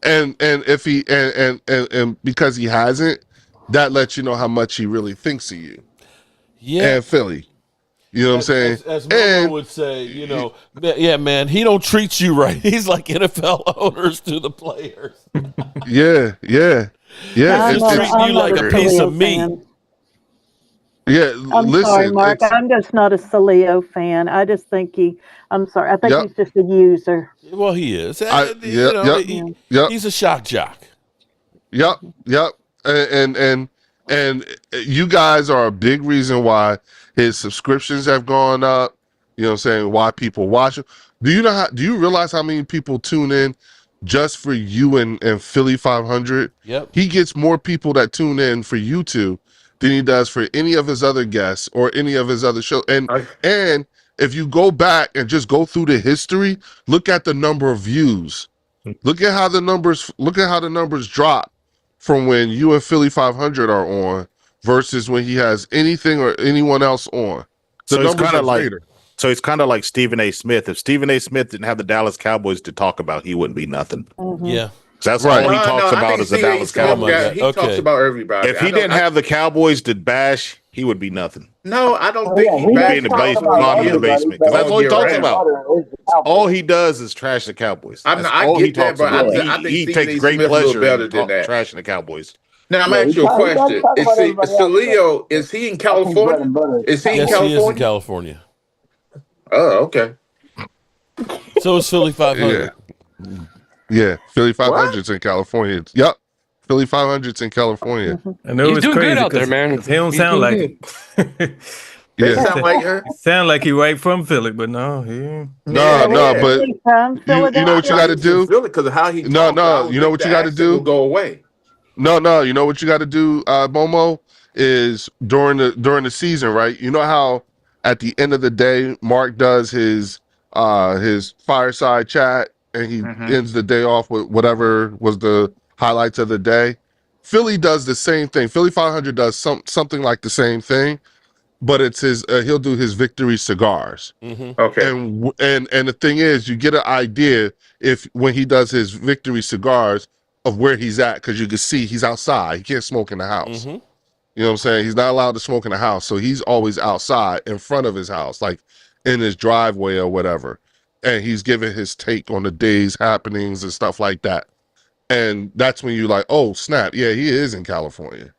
And if he and because he hasn't, that lets you know how much he really thinks of you. Yeah. And Philly. You know what I'm saying? As Momo would say, man, he don't treat you right. He's like NFL owners to the players. Yeah. He's treating you like a piece of meat. Yeah, I'm sorry, Mark. I'm just not a Saleo fan. I just think I'm sorry. I think he's just a user. Well, he is. He's a shock jock. Yep. And you guys are a big reason why his subscriptions have gone up. You know what I'm saying? Why people watch him. Do you realize how many people tune in just for you and Philly 500? Yep. He gets more people that tune in for you two than he does for any of his other guests or any of his other shows. And if you go back and just go through the history, look at the number of views. Look at how the numbers drop from when you and Philly 500 are on versus when he has anything or anyone else on. So it's kind of like Stephen A. Smith. If Stephen A. Smith didn't have the Dallas Cowboys to talk about, he wouldn't be nothing. Mm-hmm. Yeah. That's all he talks about is the Dallas Cowboys. He talks about everybody. If he didn't have the Cowboys to bash, he would be nothing. No, I don't think he'd be in the basement because that's all he talks about. All he does is trash the Cowboys. I get that, but I think he takes great pleasure in trashing the Cowboys. Now I'm asking you a question. Saleo, is he in California? Yes, he is in California. Oh, okay. So is Philly 500. Yeah. Yeah, Philly 500's in California. Yep, Philly 500's in California. I know He's it's doing crazy good out there, 'cause- man. 'cause he don't He's sound doing like good. it. They Yeah. sound like her. He sound like he right from Philly, but no, he ain't. No, but From you know what you got to do? Because of how he No, talks, I no, don't you know think what the you got to accent will do? go away. No, you know what you got to do, Momo, is during the season, right? You know how at the end of the day, Mark does his fireside chat and he ends the day off with whatever was the highlights of the day. Philly does the same thing. Philly 500 does something like the same thing, but it's his he'll do his victory cigars. Okay. And the thing is, you get an idea if when he does his victory cigars of where he's at, because you can see he's outside. He can't smoke in the house. You know what I'm saying? He's not allowed to smoke in the house, so he's always outside in front of his house, like in his driveway or whatever. And he's giving his take on the day's happenings and stuff like that. And that's when you're like, oh snap, yeah, he is in California.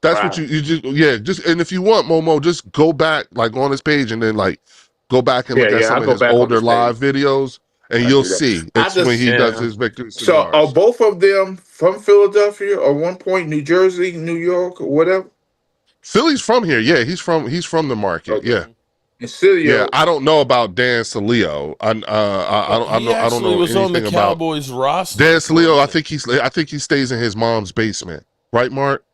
That's what you just and if you want, Momo, just go back like on his page and then like go back and look at some of his older live videos and you'll see it's when he does his victory cigars. So are both of them from Philadelphia or one point New Jersey, New York, or whatever? Philly's from here, yeah. He's from the market, yeah. And Cilio, yeah, I don't know about Dan Salio. I don't know was on the anything Cowboys about roster. Dan Salio. I think he stays in his mom's basement, right, Mark?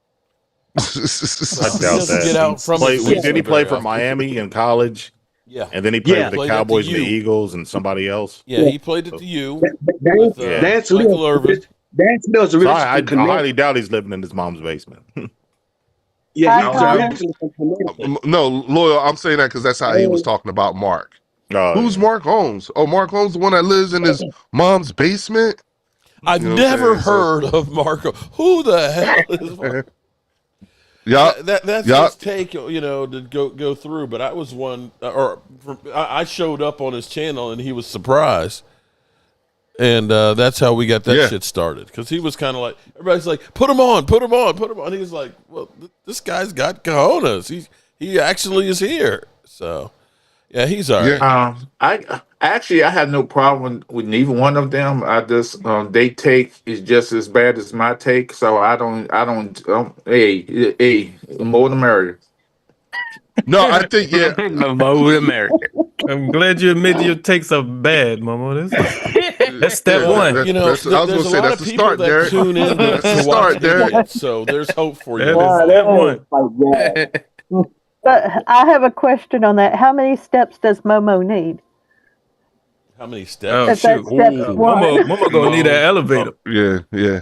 I doubt that. Get out from did he play for Miami in college? Yeah. And then he played for the Cowboys and the Eagles and somebody else? Yeah, he played at the U. Dan Michael Irvin. Dan Salio's a real I highly doubt he's living in his mom's basement. Yeah, no, Loyal, I'm saying that because that's how he was talking about Mark. Who's Mark Holmes? Oh, Mark Holmes, the one that lives in his mom's basement? I've never heard of Marco. Who the hell is Marco? Yeah, that's his take, to go through. But I was I showed up on his channel and he was surprised, and that's how we got that shit started. Because he was kind of like, everybody's like, put him on. He was like, well, this guy's got cojones. He actually is here. So yeah, he's all right. I have no problem with neither one of them. I just they take is just as bad as my take, so I don't. Hey, more the merrier. No, I think the more the merrier. I'm glad you admit your takes are bad, Momo. That's step one. I was going to say that's the start, Derek. Tune in to watch Derek. So there's hope for you. That is step one. But I have a question on that. How many steps does Momo need? How many steps? Momo gonna need an elevator. Yeah.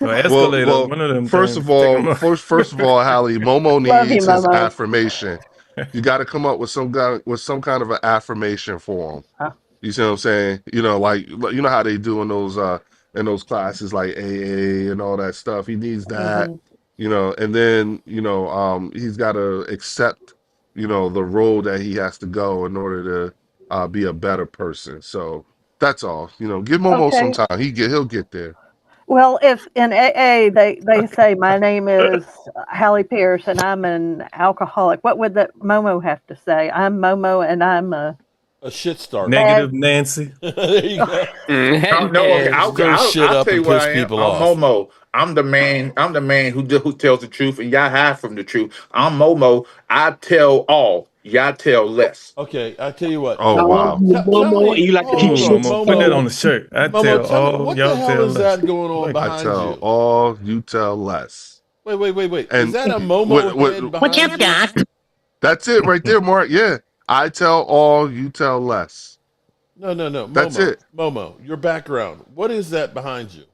Or escalator. One of them. First of all, Hallie, Momo needs his affirmation. You got to come up with some kind of an affirmation for him. Huh? You see what I'm saying? Like you know how they do in those classes like AA and all that stuff. He needs that. And then he's got to accept the road that he has to go in order to be a better person. So that's all. Give Momo some time. He'll get there. Well, if in AA they say my name is Hallie Pierce and I'm an alcoholic, what would that Momo have to say? I'm Momo and I'm a shit starter. Negative Nancy. There you go. I'll tell you what I am. I'm Momo. I'm the man who tells the truth, and y'all hide from the truth. I'm Momo. I tell all. Y'all tell less. Okay, I tell you what. Oh wow. Momo, you like to keep shit. Put that on the shirt. I tell all, what y'all the hell tell is less. that going on behind you? I tell all, you tell less. Wait. Is that a Momo head behind you? That's it right there, Mark. Yeah. I tell all, you tell less. No. That's it. Momo, your background. What is that behind you?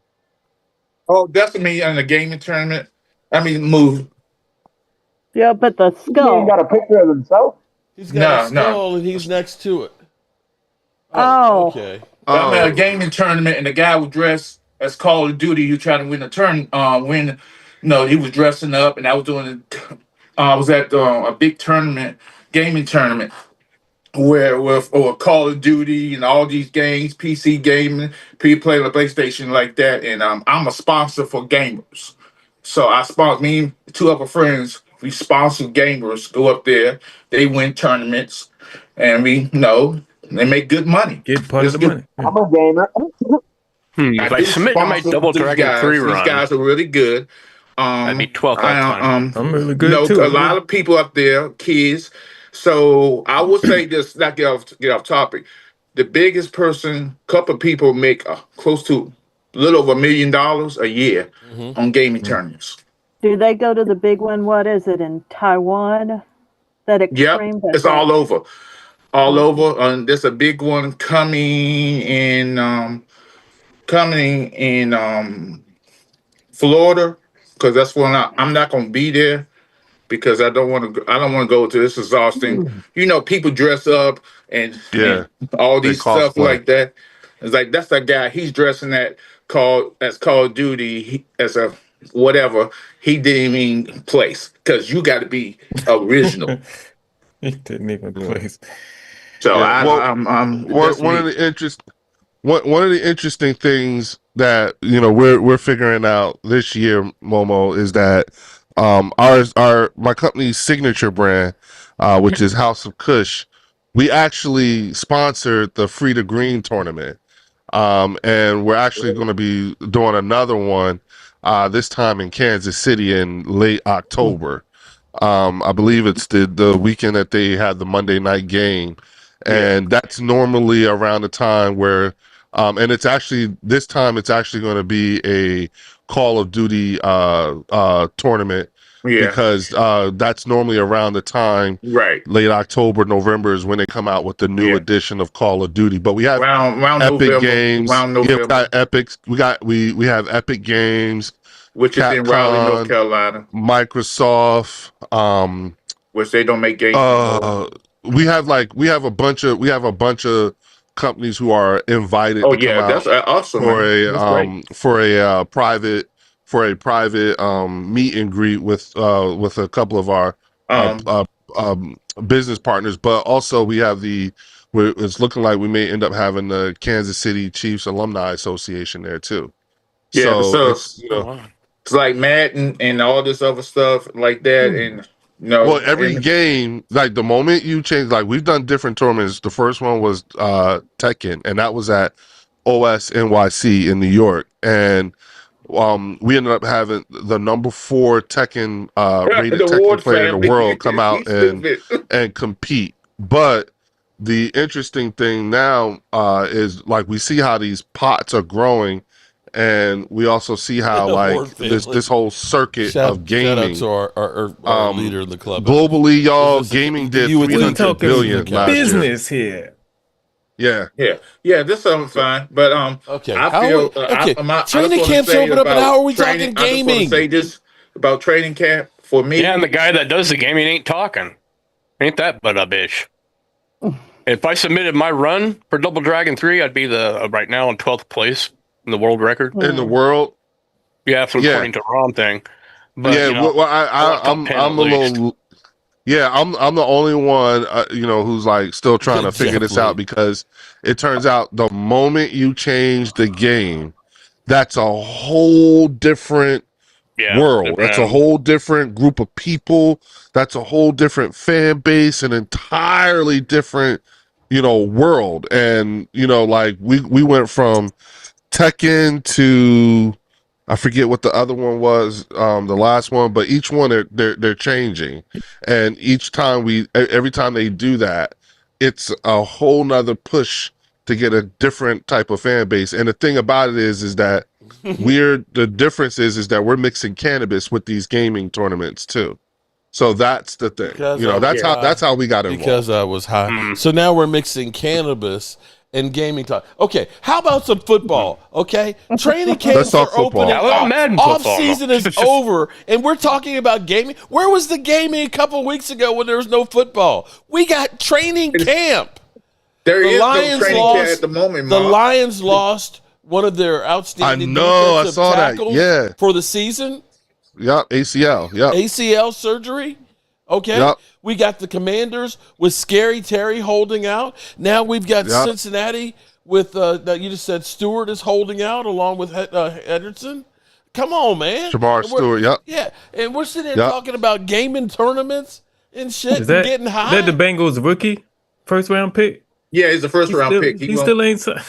Oh, that's me in a gaming tournament. Move. Yeah, but the skull. He got a picture of himself. He's got a skull and he's next to it. Oh. Okay. I'm at a gaming tournament and the guy was dressed as Call of Duty. He trying to win a turn. He was dressing up and I was doing. I was at a big tournament, gaming tournament, where with Call of Duty and all these games, PC gaming, people play the PlayStation like that, and I'm a sponsor for gamers. So I sponsor me, two other friends. We sponsor gamers, go up there. They win tournaments, and they make good money. Get part of the money. I'm a gamer. I If I do submit, I might sponsor double these Dragon guys. 3 These run. guys are really good. That'd be 12th that time. I'm really You good know, too. a lot of people up there, kids. So I would say this, not get off topic. The biggest person, couple people make close to a little over $1 million a year on gaming tournaments. Do they go to the big one? What is it in Taiwan? That extreme? Yep, it's all over. All over. There's a big one coming in Florida, because that's when I'm not gonna be there because I don't want to. I don't want to go to this exhausting. You know, people dress up and all these stuff like that. It's like that's that guy. He's dressing that's Call of Duty as a whatever. He didn't even place because you got to be original. He didn't even place. So one of the interesting things that we're figuring out this year, Momo, is that my company's signature brand, which is House of Kush, we actually sponsored the Free to Green tournament, and we're actually going to be doing another one this time in Kansas City in late October. I believe it's the weekend that they had the Monday night game. And that's normally around the time where, and it's actually, this time it's actually going to be a Call of Duty tournament because that's normally around the time, late October, November is when they come out with the new edition of Call of Duty. But we have Epic Games. We got Epics. We have Epic Games, which is in Raleigh, North Carolina. Microsoft, which they don't make games anymore. We have a bunch of companies who are invited to come out that's awesome, for a private meet and greet with a couple of our business partners, but also we have it's looking like we may end up having the Kansas City Chiefs Alumni Association there too. It's like Madden and all this other stuff like that, and every game, like the moment you change, like we've done different tournaments. The first one was Tekken, and that was at OS NYC in New York, and we ended up having the number 4 Tekken rated Tekken player in the world come out and compete. But the interesting thing now is like we see how these pots are growing. And we also see how like this whole circuit of gaming. Shout out to our leader in the club. Globally, y'all, gaming did $300 billion last business here. Yeah. This is something fine, but okay. I feel training camps open up, and how are we talking gaming? I just want to say this about training camp for me. Yeah, and the guy that does the gaming ain't talking. Ain't that but a bitch? If I submitted my run for Double Dragon 3, I'd be right now in 12th place. In the world record in the world, according to Rom thing. But, I'm a little. Yeah, I'm the only one, who's like still trying to figure this out because it turns out the moment you change the game, that's a whole different world. That's a whole different group of people. That's a whole different fan base, an entirely different, world. And like we went from Tekken to I forget what the other one was, the last one, but each one they're changing, and every time they do that, it's a whole nother push to get a different type of fan base. And the thing about it is that the difference is that we're mixing cannabis with these gaming tournaments too. So that's the thing, that's how we got involved. Because I was high. So now we're mixing cannabis and gaming talk. Okay, how about some football? Okay, training camps are open. Off season is over, and we're talking about gaming. Where was the gaming a couple of weeks ago when there was no football? We got training camp. There is no training camp at the moment. The Lions lost one of their outstanding defensive tackles for the season. Yep, ACL. Yep, ACL surgery. Okay, we got the Commanders with Scary Terry holding out. Now we've got Cincinnati with you just said Stewart is holding out along with Henderson. Come on, man. Jamar Stewart, Yeah, and we're sitting here talking about gaming tournaments and shit and getting high. Is that the Bengals rookie first round pick? Yeah, he's a first round pick. He still ain't signed.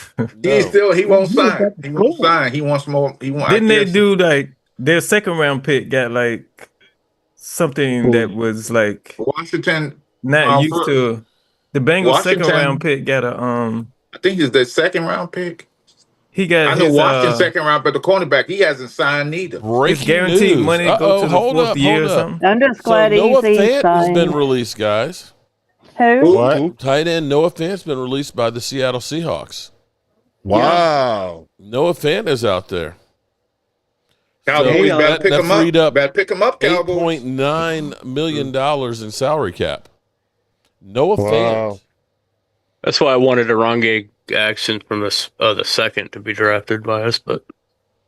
He won't sign. He won't sign. He wants more. Didn't they do like their second round pick got like something that was like Washington not used to? The Bengals second round pick got a I think it's their second round pick. He got. I know Washington second round, but the cornerback he hasn't signed neither. His guaranteed money go to the fourth year or something. I'm just glad Noah he's Fant has signed. been released, guys. Who? What? Tight end Noah Fant's been released by the Seattle Seahawks. Wow. Noah Fant is out there. Cowboys better pick him freed up. Better pick him up, Cowboys. $8.9 million in salary cap. Noah Fant. That's why I wanted Orange Jackson from the second to be drafted by us, but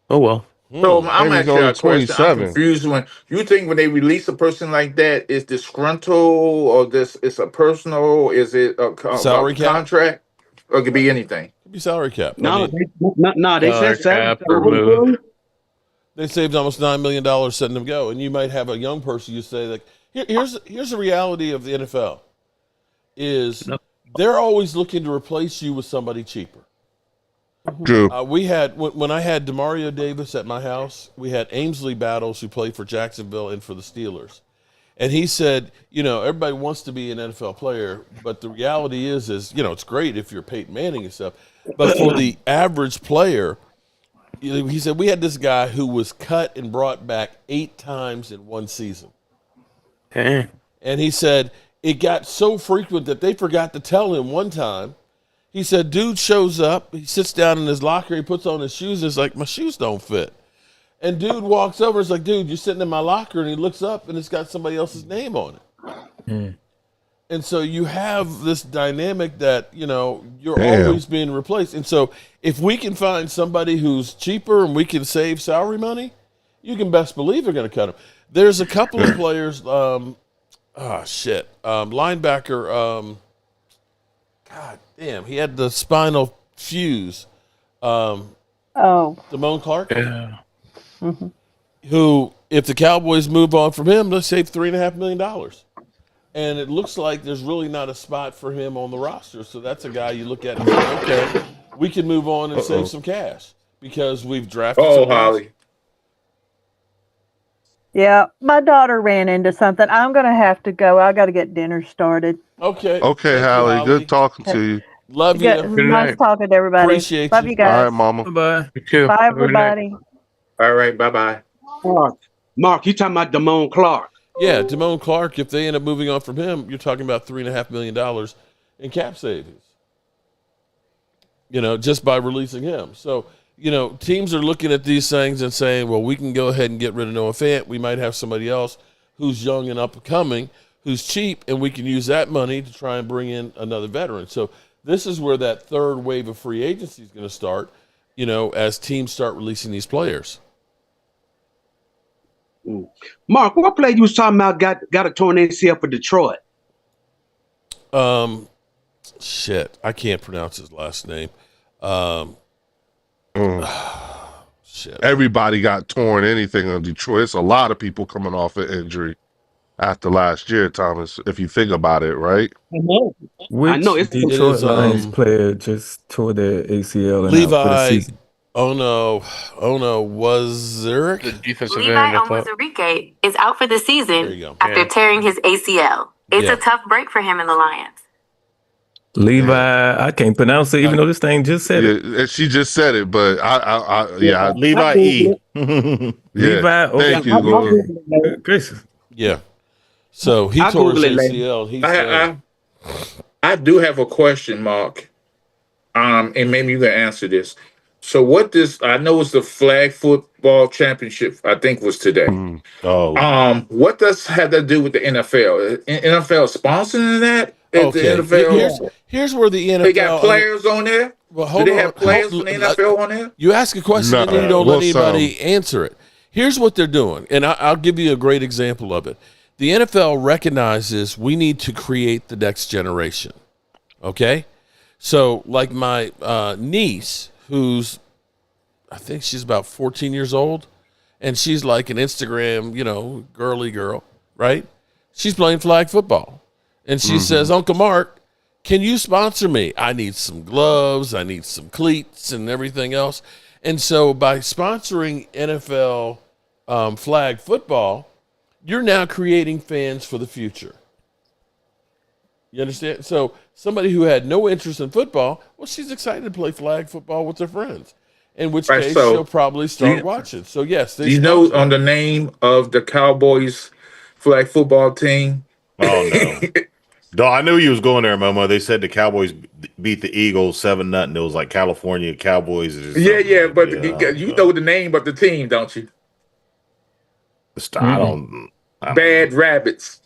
oh well. So I'm Maybe he's actually only a question. I'm 27. confused when you think when they release a person like that, is disgruntled or this is a personal? Is it a Salary cap? contract? Or it could be anything. It could be salary cap. No, I mean, they said cap seven. removed. they saved almost $9 million setting them go. And you might have a young person, you say, like, here's the reality of the NFL is they're always looking to replace you with somebody cheaper. True. We had when I had Demario Davis at my house, we had Ainsley Battles who played for Jacksonville and for the Steelers. And he said, everybody wants to be an NFL player, but the reality is, it's great if you're Peyton Manning and stuff. But for the average player, he said, we had this guy who was cut and brought back 8 times in one season. Okay. And he said, it got so frequent that they forgot to tell him one time. He said, dude shows up, he sits down in his locker, he puts on his shoes, and it's like, my shoes don't fit. And dude walks over, it's like, dude, you're sitting in my locker, and he looks up, and it's got somebody else's name on it. And so you have this dynamic that, you're always being replaced. And so if we can find somebody who's cheaper and we can save salary money, you can best believe they're going to cut him. There's a couple of players, linebacker, God damn, he had the spinal fuse. Damone Clark. Yeah. Who, if the Cowboys move on from him, they'll save $3.5 million. And it looks like there's really not a spot for him on the roster. So that's a guy you look at and say, okay, we can move on and save some cash because we've drafted some guys. Holly. Yeah, my daughter ran into something. I'm going to have to go. I got to get dinner started. Okay. Okay, Hallie. Good talking to you. Love you. Nice talking to everybody. Appreciate Love you. you guys. All right, Mama. Bye. Bye, everybody. All right, bye-bye. Mark, you talking about Damone Clark? Yeah, Damone Clark, if they end up moving on from him, you're talking about $3.5 million in cap savings. Just by releasing him. So, teams are looking at these things and saying, well, we can go ahead and get rid of Noah Fant. We might have somebody else who's young and up and coming, who's cheap, and we can use that money to try and bring in another veteran. So this is where that third wave of free agency is going to start, as teams start releasing these players. Mark, what player you was talking about got a torn ACL for Detroit? Shit, I can't pronounce his last name. Shit. Everybody got torn anything on Detroit. It's a lot of people coming off an injury after last year, Thomas, if you think about it, right? I know. Which It's Detroit Lions player just tore their ACL and Levi. out for the season? Was Zurich? The defensive Levi end. Onwuzurike is out for the There you season go. after tearing his ACL. It's Yeah. a tough break for him in the Lions. Levi, I can't pronounce it, even though this thing just said it. Yeah, she just said it, but I Levi E. Levi, thank you, Lord. Gracious. Yeah. So he I'll tore his Google it ACL. He said, I do have a question, Mark. And maybe you can answer this. So I know it's the flag football championship, I think was today. What does have to do with the NFL? NFL sponsoring that? okay. The NFL, Here's where the NFL. they got players on there? Well, Do hold they on. have players from the NFL on there? You ask a question and then you don't let We'll anybody answer it. Here's what they're doing, and I'll give you a great example of it. The NFL recognizes we need to create the next generation. Okay? So, like my niece, who's, I think she's about 14 years old, and she's like an Instagram, girly girl, right? She's playing flag football. And she says, Uncle Mark, can you sponsor me? I need some gloves, I need some cleats and everything else. And so by sponsoring NFL flag football, you're now creating fans for the future. You understand? So somebody who had no interest in football, well, she's excited to play flag football with her friends, in which case she'll probably start watching. So, yes. Do you know on the name of the Cowboys flag football team? Oh, no. No, I knew you was going there, Momo. They said the Cowboys beat the Eagles 7-0. It was like California Cowboys. Yeah, but you know the name of the team, don't you? I don't. Bad Rabbits.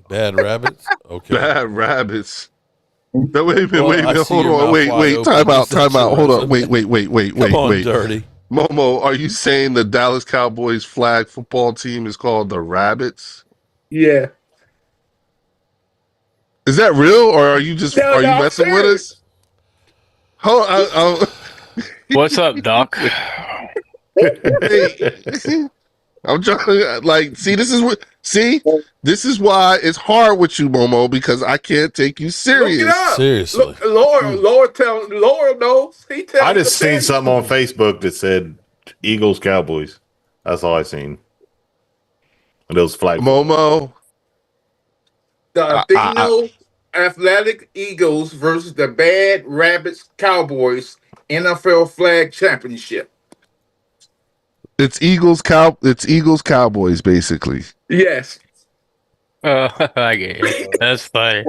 Bad Rabbits? Okay. Bad Rabbits. No, wait a minute, hold on, wait, time out, hold on, wait, Come on, Dirty. Momo, are you saying the Dallas Cowboys flag football team is called the Rabbits? Yeah. Is that real, or are you just you messing with us? Hold on, What's up, Doc? I'm trying to this is why it's hard with you, Momo, because I can't take you serious. Look it up. Seriously. Look, Laura knows. He tells I just seen something on Facebook that said Eagles Cowboys. That's all I seen. And those flag. Momo. The Atheno Athletic Eagles versus the Bad Rabbits Cowboys NFL Flag Championship. It's Eagles Cowboys, basically. Yes. I get it. That's funny.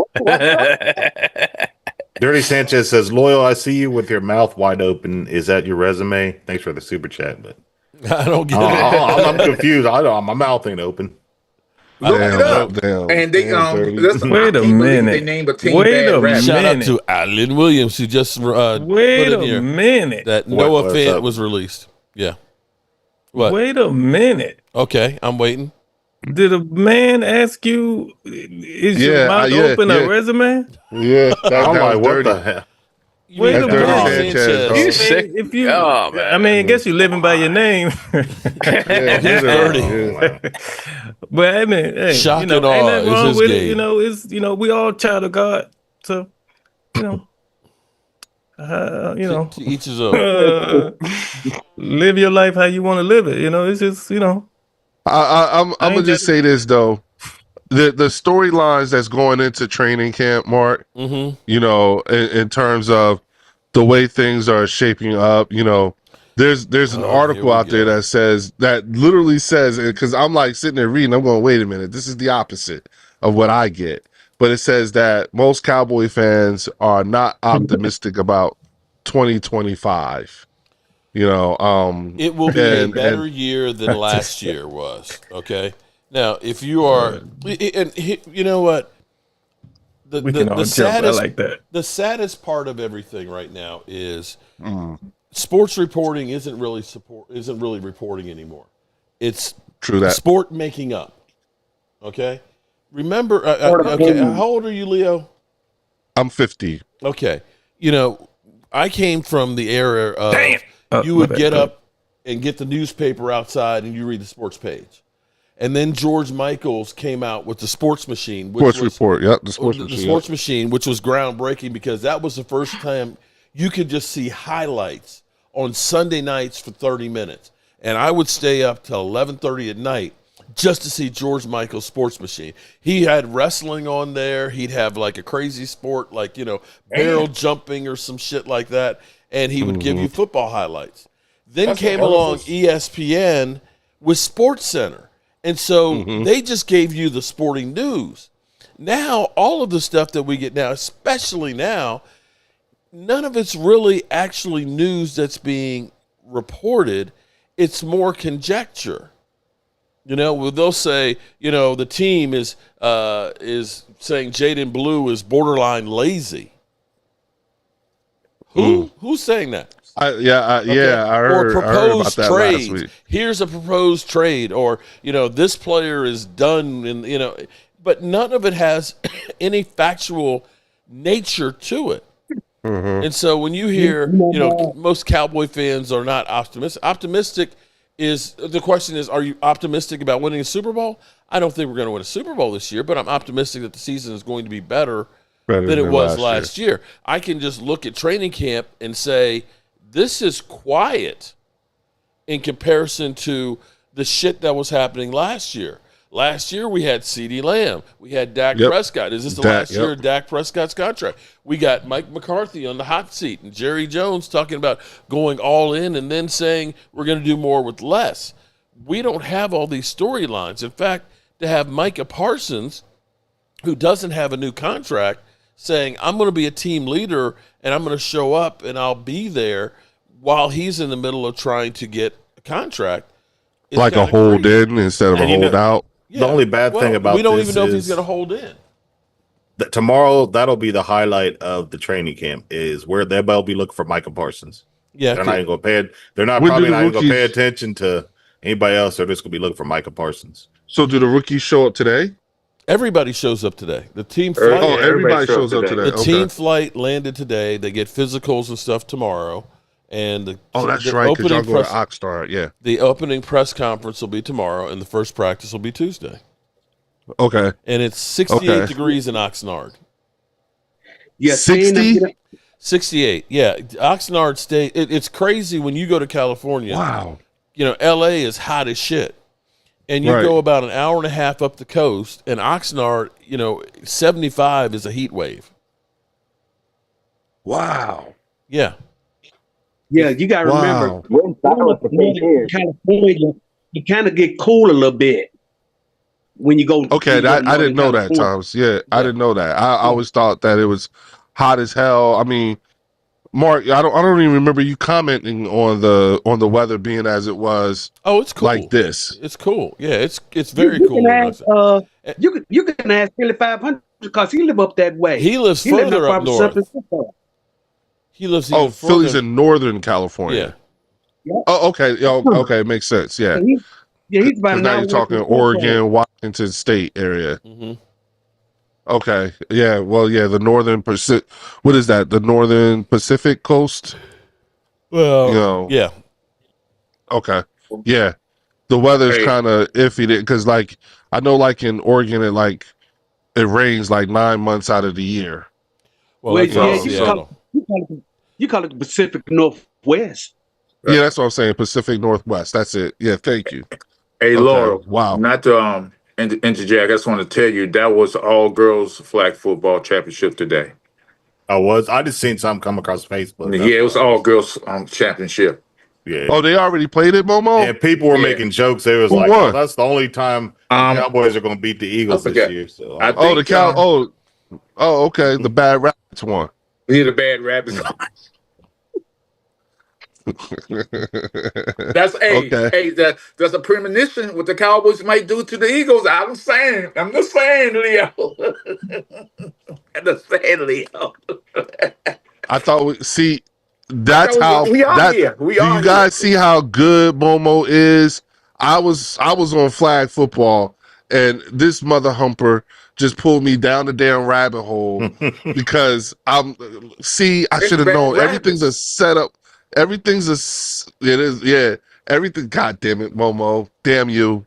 Dirty Sanchez says, "Loyal, I see you with your mouth wide open. Is that your resume?" Thanks for the super chat, but I don't get it. I'm confused. My mouth ain't open. Look it up. And they wait a minute. They named a team. Wait a minute. Shout out to Alan Williams, who just wait put in here a minute that Noah Fant was released. Yeah. What? Wait a minute. Okay, I'm waiting. Did a man ask you, is your mouth open a resume? Yeah. I'm like, what the hell? Wait a minute. You sick? I mean, I guess you're living by your name. But I mean, hey, shock and awe ain't nothing wrong is with game. it. It's we all child of God, so to each his own. Live your life how you want to live it. It's just I'm gonna just say this though. The storylines that's going into training camp, Mark, in terms of the way things are shaping up, there's an article out there that literally says, because I'm like sitting there reading, I'm going, wait a minute, this is the opposite of what I get. But it says that most Cowboy fans are not optimistic about 2025. It will be a better year than last year was. Okay. Now, if you are, and you know what, the saddest, like that. The saddest part of everything right now is sports reporting isn't really reporting anymore. It's true that sport making up. Okay. Remember, okay, how old are you, Leo? I'm 50. Okay. I came from the era of you would get up and get the newspaper outside and you read the sports page. And then George Michaels came out with the Sports Machine. The Sports Machine, which was groundbreaking because that was the first time you could just see highlights on Sunday nights for 30 minutes. And I would stay up till 11:30 at night just to see George Michael's Sports Machine. He had wrestling on there. He'd have like a crazy sport like, barrel jumping or some shit like that. And he would give you football highlights. Then came along ESPN with Sports Center. And so they just gave you the sporting news. Now, all of the stuff that we get now, especially now, none of it's really actually news that's being reported. It's more conjecture. They'll say, the team is saying Jaden Blue is borderline lazy. Who's saying that? I heard, or proposed I heard about that trades. last week. Here's a proposed trade, or this player is done, and but none of it has any factual nature to it. And so when you hear, most Cowboy fans are not optimistic. Optimistic is the question is, are you optimistic about winning a Super Bowl? I don't think we're going to win a Super Bowl this year, but I'm optimistic that the season is going to be better Better than it than was last last year. I can just look at training camp and say, this is quiet in comparison to the shit that was happening last year. Last year, we had CeeDee Lamb. We had Dak Prescott. Is this the last year of Dak Prescott's contract? We got Mike McCarthy on the hot seat and Jerry Jones talking about going all in and then saying we're going to do more with less. We don't have all these storylines. In fact, to have Micah Parsons, who doesn't have a new contract, saying, I'm going to be a team leader and I'm going to show up and I'll be there while he's in the middle of trying to get a contract. Like a hold in instead of a hold out. The only bad thing about we don't this even know if he's is going to hold in. that tomorrow, that'll be the highlight of the training camp is where they'll be looking for Micah Parsons. Yeah, they're not even going to pay. They're not When probably do the not even going to pay rookies- attention to anybody else. They're just going to be looking for Micah Parsons. So do the rookies show up today? Everybody shows up today. The team flight. Oh, everybody shows up today. The team flight landed today. They get physicals and stuff tomorrow. And that's the right, because y'all opening go to Oxnard, yeah. The opening press conference will be tomorrow, and the first practice will be Tuesday. Okay. And it's 68 degrees in Oxnard. Yeah, 60? 68. Yeah, Oxnard State. It's crazy when you go to California. Wow. You know, L.A. is hot as shit. And you go about an hour and a half up the coast, and Oxnard, 75 is a heat wave. Wow. Yeah. Yeah, you got to remember, California, you kind of get cool a little bit when you go. Okay, I didn't know that, Thomas. Yeah, I didn't know that. I always thought that it was hot as hell. I mean, Mark, I don't even remember you commenting on the weather being as it was. Oh, it's cool. Like this. It's cool. Yeah, it's very you cool. Can ask, you can ask Philly 500 because he live up that way. He lives further up north. He lives even further. Philly's in Northern California. Yeah. Oh, okay. Okay, makes sense. Yeah. He's about now you're talking Oregon, Washington State area. Mm-hmm. Okay. Yeah. Well, yeah. The Northern Pacific. What is that? The Northern Pacific Coast. Well, yeah. Okay. Yeah. The weather's kind of iffy because, like, I know, like in Oregon, it rains like 9 months out of the year. Well, you call it the Pacific Northwest. Yeah, that's what I'm saying. Pacific Northwest. That's it. Yeah, thank you. Hey, Laura. Wow. Not to interject, I just want to tell you that was all girls flag football championship today. I just seen something come across Facebook. Yeah, it was all girls championship. Yeah. Oh, they already played it, Momo? Yeah, people were making jokes. They was Who like, won? oh, that's the only time the Cowboys are going to beat the Eagles this year. So okay. The Bad Rabbits won. Yeah, the Bad Rabbits. That's that's a premonition what the Cowboys might do to the Eagles. I'm just saying, Leo. I'm just saying, Leo. I thought that's how we are here. Do you guys see how good Momo is? I was on flag football, and this mother humper just pulled me down the damn rabbit hole because I should have known. Everything's a setup. Everything. God damn it, Momo. Damn you.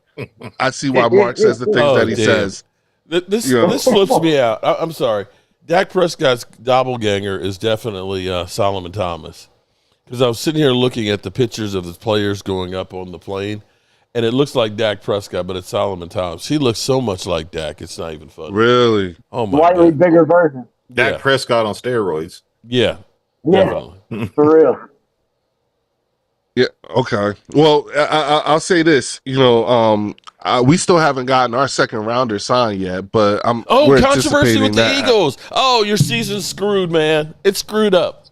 I see why Mark says the things that he says. This flips me out. I'm sorry. Dak Prescott's doppelganger is definitely Solomon Thomas. Because I was sitting here looking at the pictures of the players going up on the plane, and it looks like Dak Prescott, but it's Solomon Thomas. He looks so much like Dak, it's not even funny. Really? Oh, my Slightly God. bigger version. Dak Prescott on steroids. Yeah. Definitely. For real. Yeah. Okay. Well, I'll say this. We still haven't gotten our second rounder signed yet, but we're controversy with the that. Eagles. Oh, your season's screwed, man. It's screwed up.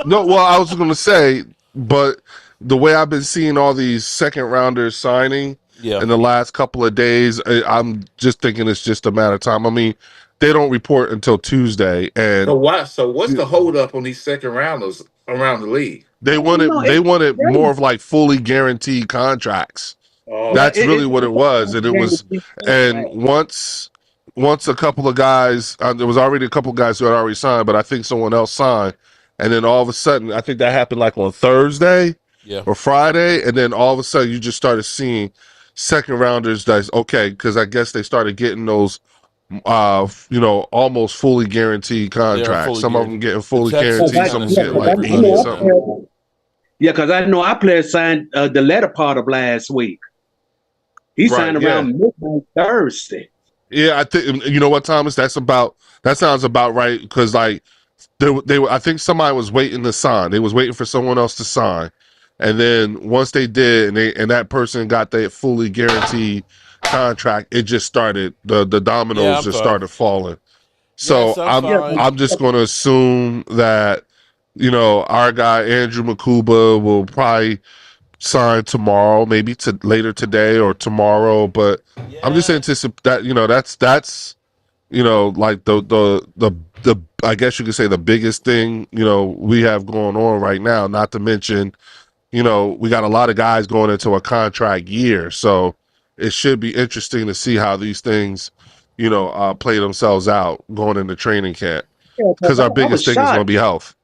No, well, I was going to say, but the way I've been seeing all these second rounders signing in the last couple of days, I'm just thinking it's just a matter of time. I mean, they don't report until Tuesday, and So what's the hold up on these second rounders around the league? they wanted more of like fully guaranteed contracts. Oh. That's really what it was, and once a couple of guys, there was already a couple of guys who had already signed, but I think someone else signed, and then all of a sudden, I think that happened like on Thursday or Friday, and then all of a sudden, you just started seeing second rounders. That's okay, because I guess they started getting those almost fully guaranteed contracts. Some of them getting fully guaranteed, some of them getting like 80 something. Yeah, because I know our player signed the latter part of last week. He signed around midnight Thursday. Yeah, I think you know what, Thomas. That sounds about right because like I think somebody was waiting to sign. They was waiting for someone else to sign, and then once they did, and that person got their fully guaranteed contract, it just started the dominoes just started falling. So I'm just going to assume that our guy Andrew Makuba will probably sign tomorrow, maybe later today or tomorrow. But I'm just anticipating that that's like the I guess you could say the biggest thing we have going on right now. Not to mention we got a lot of guys going into a contract year, so it should be interesting to see how these things play themselves out going into training camp, because our biggest thing is going to be health.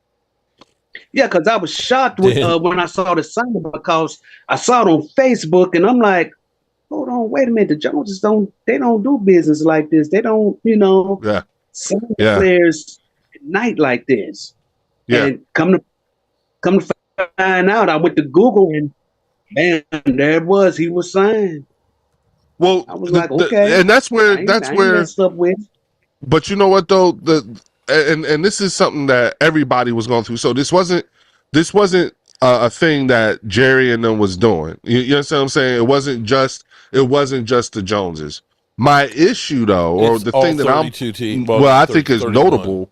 Yeah, because I was shocked when I saw the signing, because I saw it on Facebook and I'm like, hold on, wait a minute. The Joneses don't do business like this. They don't, sign players at night like this. Yeah. And come to find out, I went to Google and man, there it was. He was signed. Well, I was like, okay. And that's where messed up with. But you know what though? And this is something that everybody was going through. So this wasn't a thing that Jerry and them was doing. You understand what I'm saying? It wasn't just the Joneses. My issue though, or the thing that I think is notable,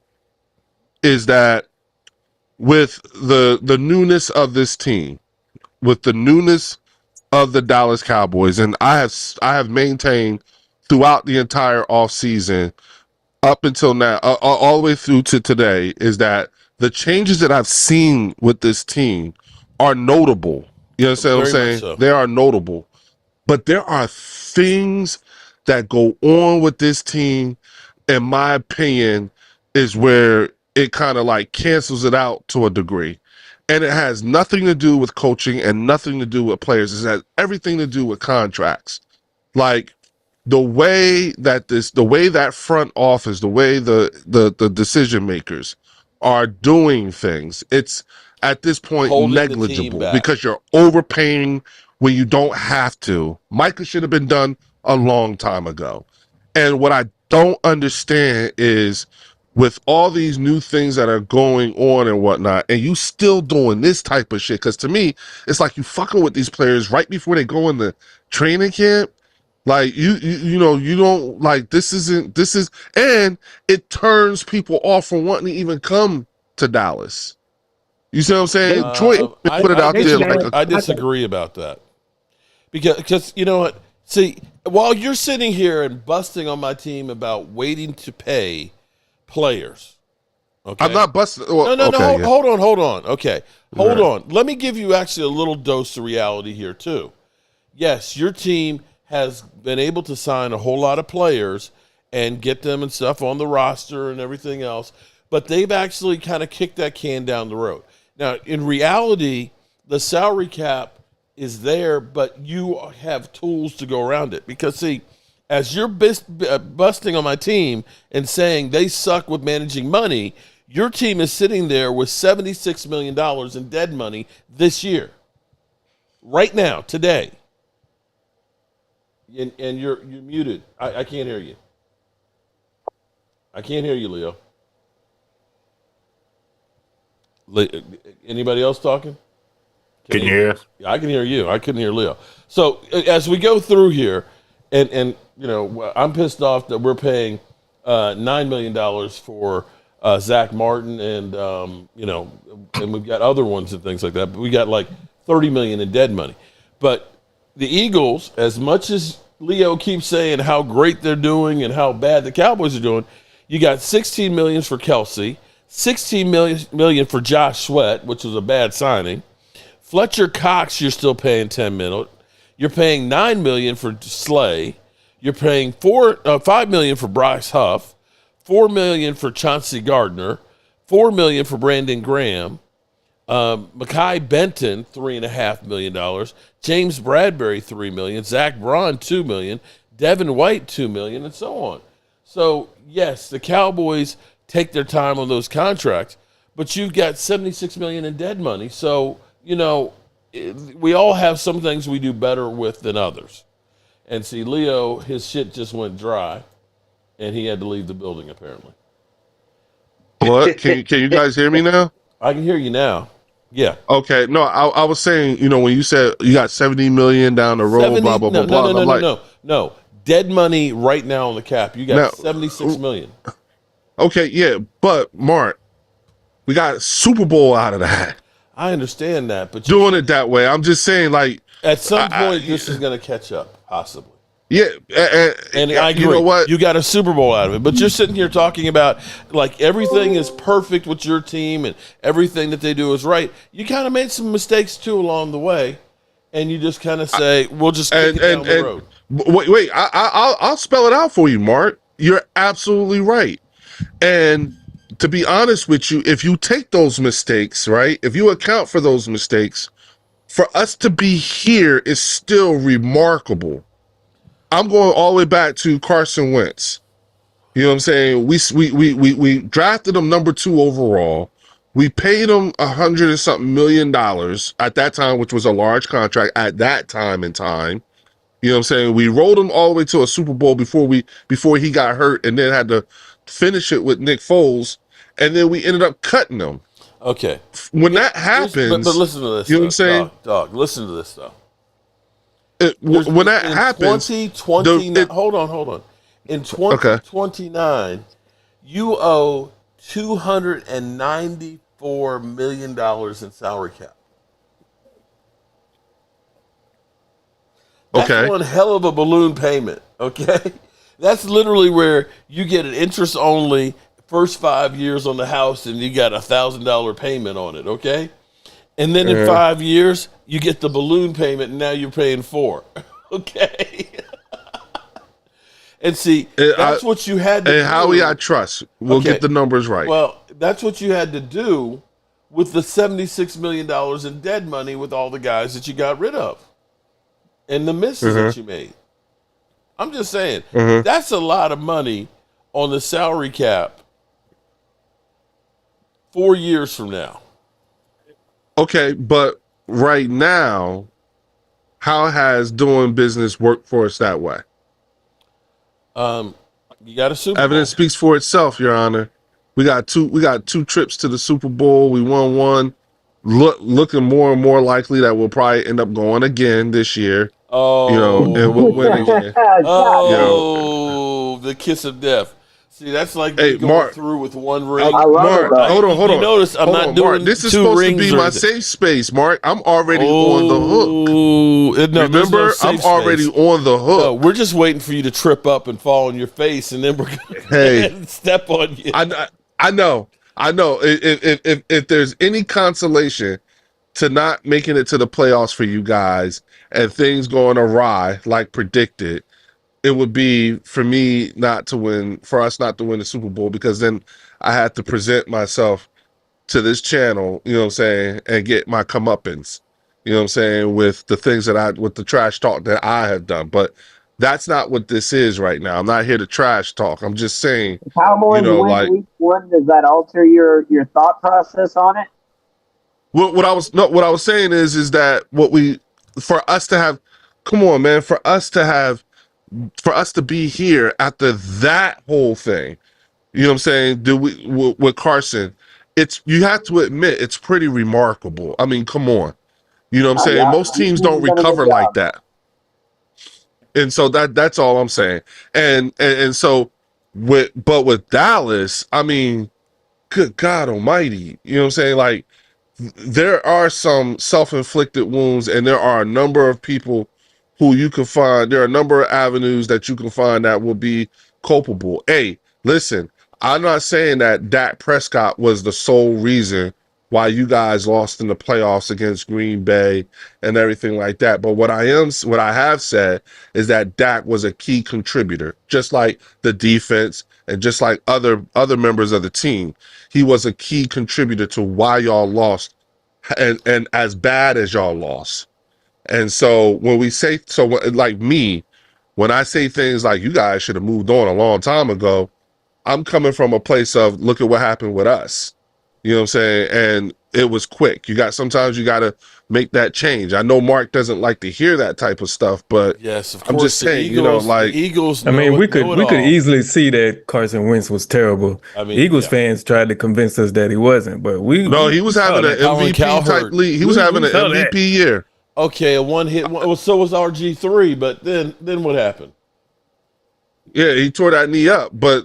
is that with the newness of this team, with the newness of the Dallas Cowboys, and I have maintained throughout the entire offseason up until now, all the way through to today, is that the changes that I've seen with this team are notable. You understand what I'm saying? So. They are notable. But there are things that go on with this team, in my opinion, is where it kind of like cancels it out to a degree. And it has nothing to do with coaching and nothing to do with players. It has everything to do with contracts. Like the way that front office, the way the decision makers are doing things, it's at this point negligible because you're overpaying when you don't have to. Micah should have been done a long time ago. And what I don't understand is, with all these new things that are going on and whatnot, and you still doing this type of shit, because to me, it's like you fucking with these players right before they go in the training camp. Like you don't like this is, and it turns people off from wanting to even come to Dallas. You see what I'm saying? Troy put it out there. I disagree about that, because you know what? See, while you're sitting here and busting on my team about waiting to pay players, okay? I'm not busting. Well, no. Hold on. Okay, hold on. Let me give you actually a little dose of reality here too. Yes, your team has been able to sign a whole lot of players and get them and stuff on the roster and everything else, but they've actually kind of kicked that can down the road. Now, in reality, the salary cap is there, but you have tools to go around it. Because, see, as you're busting on my team and saying they suck with managing money, your team is sitting there with $76 million in dead money this year. Right now, today. And you're muted. I can't hear you. I can't hear you, Leo. Anybody else talking? Can you hear us? I can hear you. I couldn't hear Leo. So as we go through here, and I'm pissed off that we're paying $9 million for Zach Martin, and and we've got other ones and things like that. But we got like $30 million in dead money. But the Eagles, as much as Leo keeps saying how great they're doing and how bad the Cowboys are doing, you got $16 million for Kelsey, $16 million for Josh Sweat, which was a bad signing. Fletcher Cox, you're still paying $10 million. You're paying $9 million for Slay. You're paying $5 million for Bryce Huff, $4 million for Chauncey Gardner, $4 million for Brandon Graham, Mekhi Benton, $3.5 million, James Bradbury, $3 million, Zach Braun, $2 million, Devin White, $2 million, and so on. So, yes, the Cowboys take their time on those contracts, but you've got $76 million in dead money. So, we all have some things we do better with than others. And see, Leo, his shit just went dry, and he had to leave the building, apparently. What? Can you guys hear me now? I can hear you now. Yeah. Okay. No, I was saying, when you said you got 70 million down the road, blah, blah, blah, blah. No. Dead money right now on the cap. You got now, 76 million. Okay, yeah. But, Mark, we got Super Bowl out of that. I understand that, but doing it that way, I'm just saying, like, at some point, this is going to catch up, possibly. Yeah, and I agree. You know what? You got a Super Bowl out of it, but you're sitting here talking about like everything is perfect with your team and everything that they do is right. You kind of made some mistakes too along the way, and you just kind of say, "We'll just kick it down the road." Wait, I'll spell it out for you, Mark. You're absolutely right, and to be honest with you, if you take those mistakes, right, if you account for those mistakes, for us to be here is still remarkable. I'm going all the way back to Carson Wentz. You know what I'm saying? We drafted him number 2 overall. We paid him $100 and something million at that time, which was a large contract at that time in time. You know what I'm saying? We rolled him all the way to a Super Bowl before he got hurt, and then had to finish it with Nick Foles, and then we ended up cutting him. Okay. When that happens, but listen to this. You know what I'm saying? Dog, listen to this though. When that happens, 2029, hold on. In 2029, you owe $294 million in salary cap. That's one hell of a balloon payment, okay? That's literally where you get an interest only first 5 years on the house and you got $1,000 payment on it, okay? And then in 5 years, you get the balloon payment, and now you're paying 4. Okay? And see, that's what you had to do. And Howie, I trust. We'll get the numbers right. Well, that's what you had to do with the $76 million in dead money with all the guys that you got rid of and the misses that you made. I'm just saying, that's a lot of money on the salary cap 4 years from now. Okay, but right now, how has doing business worked for us that way? You got a Super Bowl. Evidence speaks for itself, Your Honor. We got two trips to the Super Bowl. We won one. Looking more and more likely that we'll probably end up going again this year. Oh, and we'll win again. The kiss of death. See, that's like going Mark, through with one ring. Mark, hold on. You notice I'm not doing Mark, this is two supposed to rings be my safe space, Mark. I'm already on the hook. Remember, I'm already on the hook. No, we're just waiting for you to trip up and fall on your face, and then we're going to step on you. I know. If there's any consolation to not making it to the playoffs for you guys and things going awry like predicted, it would be for us not to win the Super Bowl, because then I had to present myself to this channel, you know what I'm saying, and get my comeuppance, you know what I'm saying, with the things with the trash talk that I have done. But that's not what this is right now. I'm not here to trash talk. I'm just saying, Cowboys win week 1. Does that alter your thought process on it? What I was saying is that for us to be here after that whole thing, you know what I'm saying, with Carson, you have to admit it's pretty remarkable. I mean, come on. You know what I'm saying? Most teams don't recover like that. And so that's all I'm saying. And so with Dallas, I mean, good God almighty, you know what I'm saying? Like, there are some self-inflicted wounds, and there are a number of people who you can find. There are a number of avenues that you can find that will be culpable. Hey, listen, I'm not saying that Dak Prescott was the sole reason why you guys lost in the playoffs against Green Bay and everything like that. But what I have said is that Dak was a key contributor, just like the defense and just like other members of the team. He was a key contributor to why y'all lost, and as bad as y'all lost. And so when we say, like me, when I say things like you guys should have moved on a long time ago, I'm coming from a place of look at what happened with us. You know what I'm saying? And it was quick. Sometimes you got to make that change. I know Mark doesn't like to hear that type of stuff, but yes, of I'm course, just saying, Eagles, like the Eagles. I mean, we could all. easily see that Carson Wentz was terrible. I mean, Eagles fans tried to convince us that he wasn't, but he was having an MVP type league. He was having an MVP year. Okay, a one hit. Well, so was RG3, but then what happened? Yeah, he tore that knee up. But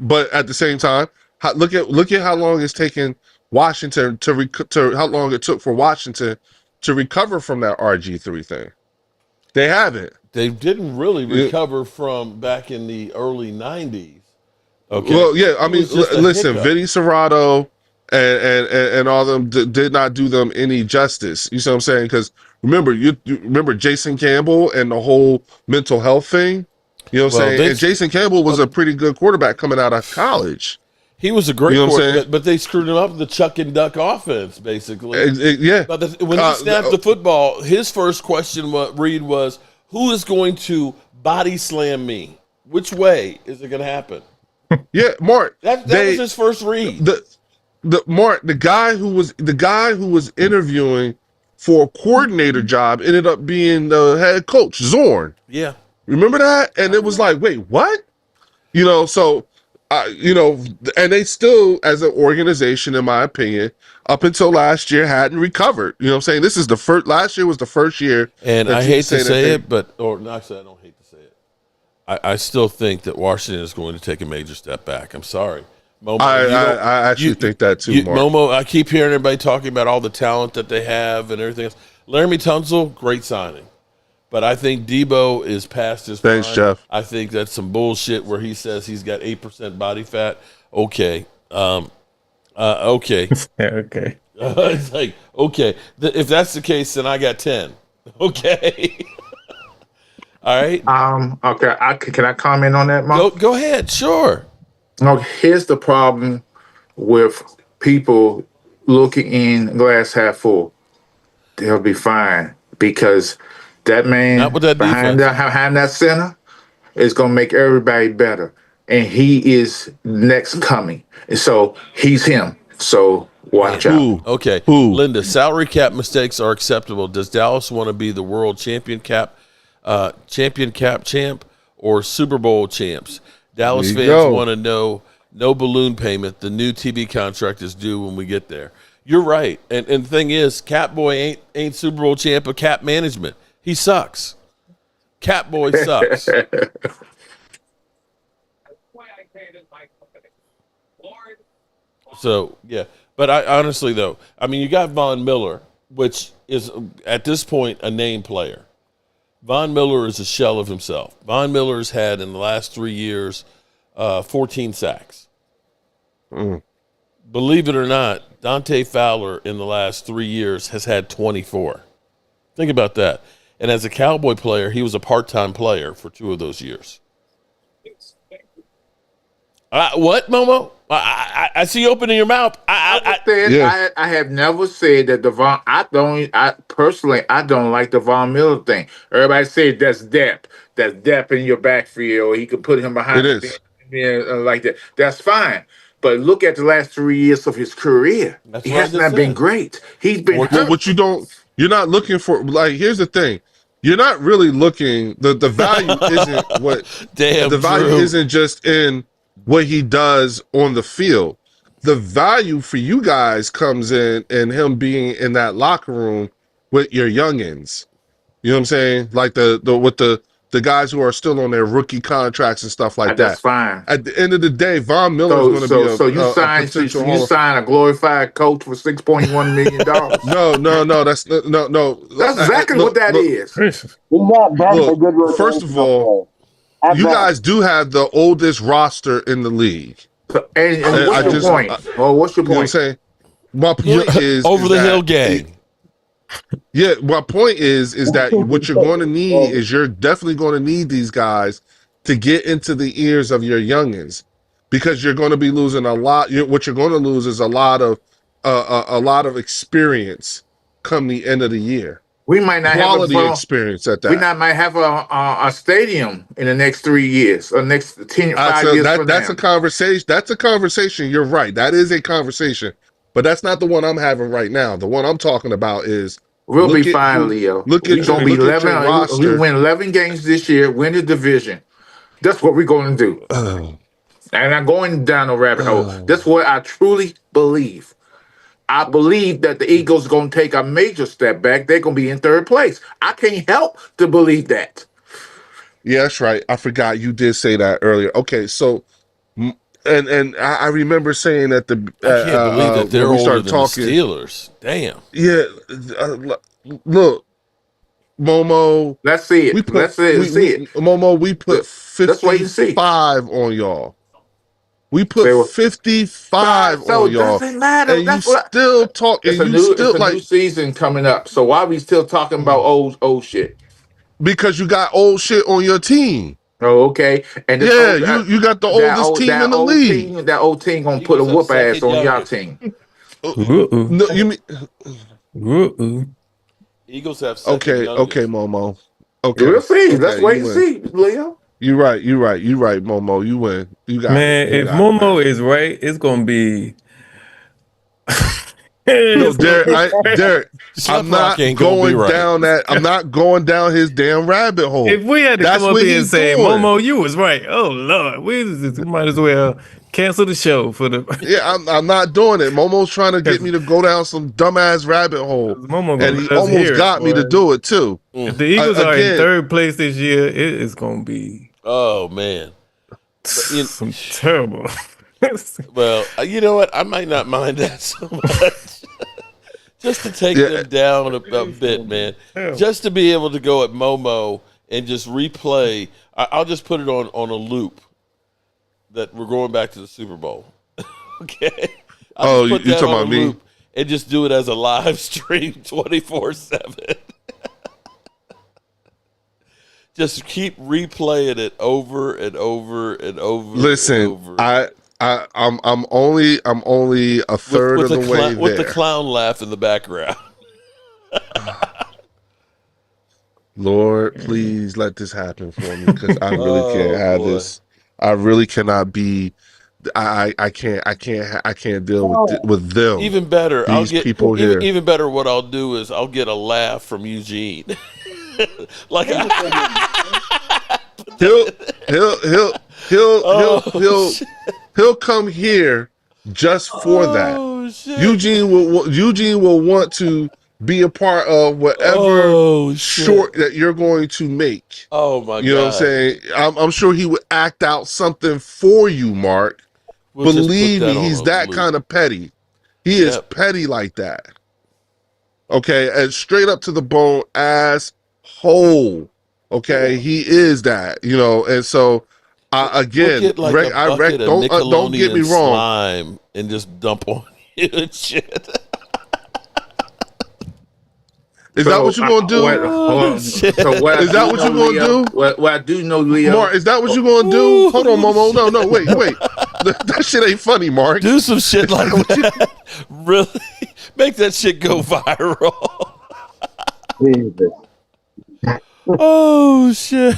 but at the same time, look at how long it's taken Washington to how long it took for Washington to recover from that RG3 thing. They haven't. They didn't really recover from back in the early 90s. Okay. Well, yeah, I mean, listen, Vinny Serrato and all them did not do them any justice. You see what I'm saying? Because remember, you remember Jason Campbell and the whole mental health thing. You know what I'm saying? And Jason Campbell was a pretty good quarterback coming out of college. He was a great quarterback, but they screwed him up with the chuck and duck offense, basically. Yeah. But when he snapped the football, his first question was, who is going to body slam me? Which way is it going to happen? Yeah, Mark. That was his first read. The guy who was interviewing for a coordinator job ended up being the head coach, Zorn. Yeah. Remember that? And it was like, wait, what? So and they still, as an organization, in my opinion, up until last year, hadn't recovered. You know what I'm saying? This is last year was the first year. And I hate to say it, actually, I don't hate to say it. I still think that Washington is going to take a major step back. I'm sorry. Momo, I actually think that too, Mark. Momo, I keep hearing everybody talking about all the talent that they have and everything else. Laramie Tunsil, great signing. But I think Debo is past his prime. Thanks, Jeff. I think that's some bullshit where he says he's got 8% body fat. Okay. Okay. Okay. It's like, okay. If that's the case, then I got 10. Okay. All right. Okay. Can I comment on that, Mark? Go ahead. Sure. No, here's the problem with people looking in glass half full. They'll be fine because that man behind that center is going to make everybody better. And he is next coming. And so he's him. So watch out. Okay. Linda, salary cap mistakes are acceptable. Does Dallas want to be the world champion cap champ or Super Bowl champs? Dallas fans want to know no balloon payment. The new TV contract is due when we get there. You're right. And the thing is, Cap Boy ain't Super Bowl champ of cap management. He sucks. Cap Boy sucks. So, yeah. But I honestly, though, I mean, you got Von Miller, which is, at this point, a name player. Von Miller is a shell of himself. Von Miller's had, in the last 3 years, 14 sacks. Believe it or not, Dante Fowler, in the last 3 years, has had 24. Think about that. And as a Cowboy player, he was a part-time player for 2 of those years. What, Momo? I see you opening your mouth. I have never said that Devon. I don't like the Von Miller thing. Everybody says that's depth. That's depth in your backfield. He could put him behind the bench like that. That's fine. But look at the last 3 years of his career. He has not been great. He's been hurt. What you're not looking for. Like, here's the thing. You're not really looking. The value isn't what. Damn. The value isn't just in what he does on the field. The value for you guys comes in him being in that locker room with your youngins. You know what I'm saying? Like the guys who are still on their rookie contracts and stuff like that. That's fine. At the end of the day, Von Miller is going to be you sign a glorified coach for $6.1 million. No, that's no. That's exactly what that is. First of all, you guys do have the oldest roster in the league. And what's your point? What's your point? You know what I'm saying? My point is over the hill gang. Yeah, my point is that what you're going to need is you're definitely going to need these guys to get into the ears of your youngins, because you're going to be losing a lot. What you're going to lose is a lot of experience come the end of the year. We might not quality have experience at that. We might have a stadium in the next 3 years or next 5 years from that's now. a conversation. That's a conversation. You're right. That is a conversation. But that's not the one I'm having right now. The one I'm talking about is we'll be fine, Leo. We're gonna be 11. We win 11 games this year. Win the division. That's what we're going to do. And I'm going down a rabbit hole. That's what I truly believe. I believe that the Eagles are going to take a major step back. They're going to be in third place. I can't help to believe that. Yeah, that's right. I forgot you did say that earlier. Okay, so and I remember saying that I can't believe that they're older than the Steelers. Damn. Yeah, look, Momo. Let's see it. Let's see it. Momo, we put 55 on y'all. We put 55 on y'all. Doesn't matter. And you still talking. It's a new season coming up. So why are we still talking about old shit? Because you got old shit on your team. Oh, okay. And you got the oldest team in the league. That old team gonna put a whoop ass on y'all team. No, you mean Eagles have okay, Momo. Okay, we'll see. Let's wait and see, Leo. You're right, Momo. You win. You got if Momo is right, it's gonna be. No, Derek, I'm not going down that. I'm not going down his damn rabbit hole. If we had to come up here and say, Momo, you was right. Oh Lord, we might as well cancel the show for the. Yeah, I'm not doing it. Momo's trying to get me to go down some dumbass rabbit hole, and he almost got me to do it too. If the Eagles are in third place this year, it is gonna be. Oh man, some terrible. Well, you know what? I might not mind that so much. Just to take them down a bit, man. Just to be able to go at Momo and just replay. I'll just put it on a loop that we're going back to the Super Bowl. Okay. You're talking about me? And just do it as a live stream 24/7. Just keep replaying it over and over and over. Listen, and over. I'm only a third of the way there. With the clown laugh in the background. Lord, please let this happen for me because I really can't have this. I really cannot be. I can't deal with them. Even better, people here. Even better, what I'll do is I'll get a laugh from Eugene. Like he'll come here just for that. Shit. Eugene will want to be a part of whatever short that you're going to make. Oh my God! You know what I'm saying? I'm sure he would act out something for you, Mark. Believe me, he's that kind of petty. He is petty like that. Okay, and straight up to the bone, asshole. Okay, he is that. You know, and so. Again, like don't get me wrong. Slime and just dump on you and shit. Is that what you're gonna do? Is that what you're gonna do? What I do know, Leo. Mark, is that what you're gonna do? Hold on, Momo. No, wait. That shit ain't funny, Mark. Do some shit like that. Really, make that shit go viral. Oh shit.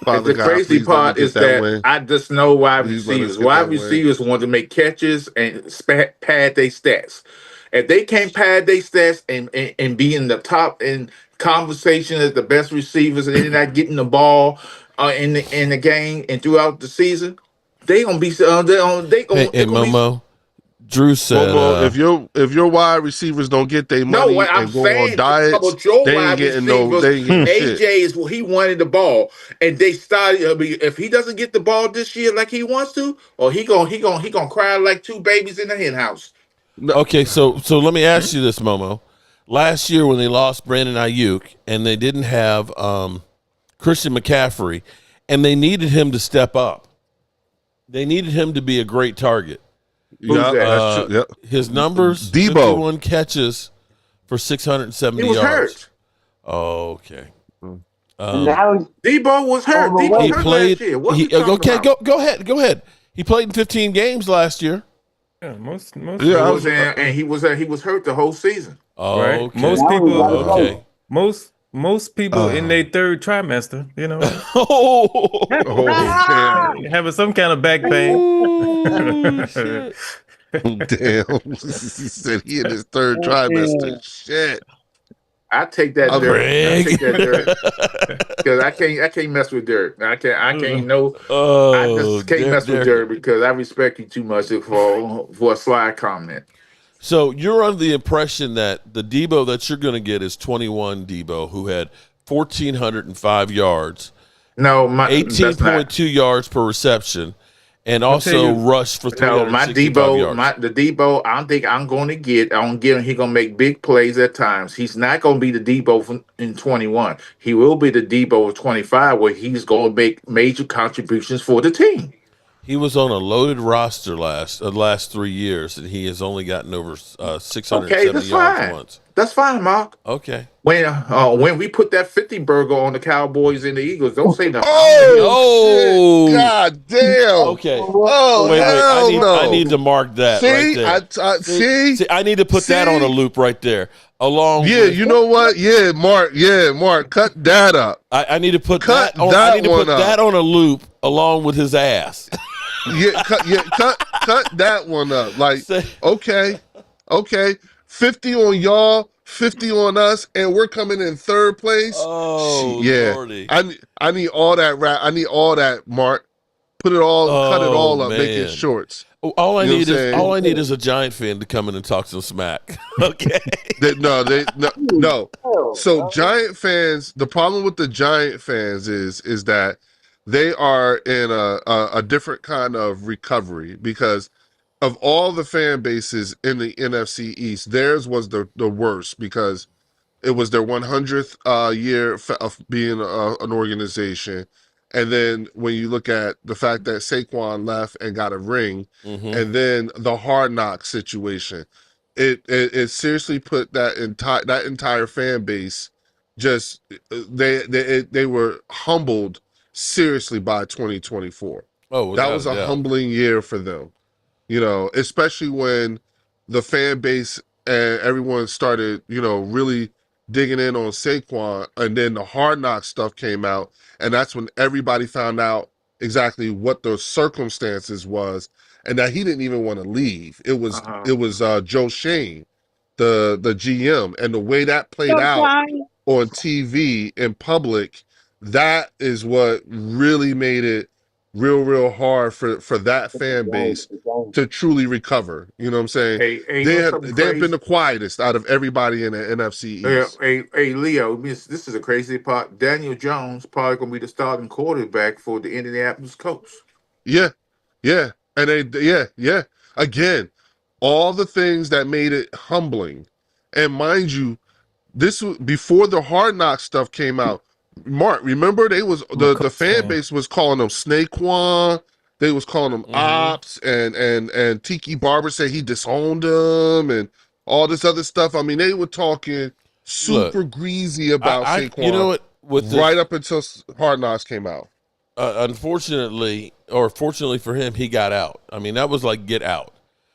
The crazy part is that I just know wide receivers. Wide receivers want to make catches and pad their stats. If they can't pad their stats and be in the top in conversation as the best receivers, and they're not getting the ball in the game and throughout the season, they gonna be Momo. Drew said, Momo, if your wide receivers don't get their money and go on diets, they ain't getting AJ is he wanted the ball, and they started. If he doesn't get the ball this year like he wants to, or he gonna cry like two babies in the hen house. Okay, so let me ask you this, Momo. Last year when they lost Brandon Ayuk and they didn't have Christian McCaffrey, and they needed him to step up, they needed him to be a great target. His numbers: Debo, 51 catches for 670 yards. Hurt. Oh, okay. Debo was hurt. He played. Go ahead. He played in 15 games last year. Yeah, and he was hurt the whole season. Oh, right. okay. Most people. Okay. Most people in their third trimester, you know, having some kind of back pain. Ooh, shit. Damn. He said he in his third trimester. Shit. I take that dirt. I take that dirt Greg. because I can't mess with dirt. I can't I Oh, just can't mess with dirt because I respect you too much for a sly comment. So you're under the impression that the Debo that you're going to get is 21 Debo, who had 1,405 yards. No, 18.2 yards per reception, and also rushed for 365 yards. The Debo, I don't think I'm going to get. I don't get him. He's going to make big plays at times. He's not going to be the Debo in 21. He will be the Debo of 25, where he's going to make major contributions for the team. He was on a loaded roster last 3 years, and he has only gotten over 670 yards once. That's fine, Mark. Okay. When we put that 50 burger on the Cowboys and the Eagles, don't say nothing. Oh, God damn. Okay. Oh, wait. I need to mark that see? right there. See? I need to put that on a loop right there. You know what? Yeah, Mark, cut that up. I need to put that on a loop along with his ass. cut that one up. Like, okay, 50 on y'all, 50 on us, and we're coming in third place. Oh, yeah. Lordy. I need all that rap. I need all that, Mark. Cut it all up, man. make it shorts. All I need is a Giant fan to come in and talk some smack. Okay. No. So Giant fans, the problem with the Giant fans is that they are in a different kind of recovery because of all the fan bases in the NFC East, theirs was the worst because it was their 100th year of being an organization. And then when you look at the fact that Saquon left and got a ring, and then the Hard Knock situation, it seriously put that entire fan base just they were humbled seriously by 2024. Oh, that was a humbling year for them, you know, especially when the fan base and everyone started, you know, really digging in on Saquon, and then the Hard Knock stuff came out, and that's when everybody found out exactly what the circumstances was, and that he didn't even want to leave. It was Joe Shane, the GM, and the way that played out on TV in public, that is what really made it real hard for that fan base to truly recover. You know what I'm saying? They have been the quietest out of everybody in the NFC East. Hey, Leo, this is a crazy part. Daniel Jones probably going to be the starting quarterback for the Indianapolis Colts. Yeah. And again, all the things that made it humbling. And mind you, this was before the Hard Knock stuff came out. Mark, remember the fan base was calling them Snakewan, they was calling them ops, and Tiki Barber said he disowned them and all this other stuff. I mean, they were talking super greasy about Saquon. You know what? Right up until Hard Knocks came out. Unfortunately, or fortunately for him, he got out. I mean, that was like get out.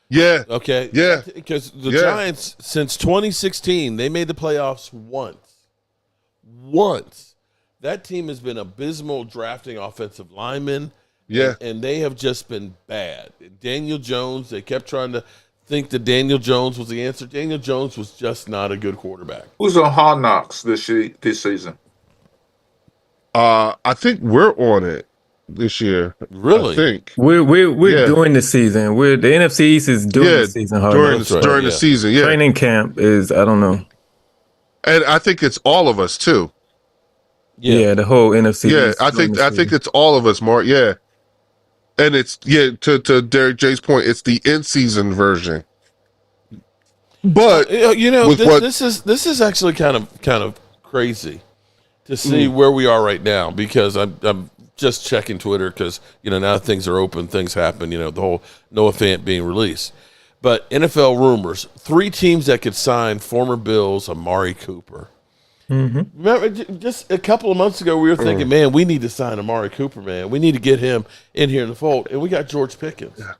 Yeah. Okay. Yeah. Because the Giants, since 2016, they made the playoffs once. That team has been abysmal drafting offensive linemen. Yeah. And they have just been bad. Daniel Jones, they kept trying to think that Daniel Jones was the answer. Daniel Jones was just not a good quarterback. Who's on Hard Knocks this season? I think we're on it this year. Really? I think. We're doing the season. The NFC East is doing the season. During the season, yeah. Training camp is, I don't know. And I think it's all of us too. Yeah, the whole NFC. Yeah, I think it's all of us, Mark. Yeah, and it's to Derek J's point, it's the in-season version. But you know, this is actually kind of crazy to see where we are right now, because I'm just checking Twitter because, you know, now things are open, things happen. You know, the whole Noah Fant being released, but NFL rumors: 3 teams that could sign former Bills Amari Cooper. Remember, just a couple of months ago, we were thinking, man, we need to sign Amari Cooper, man. We need to get him in here in the fold, and we got George Pickens. Yeah.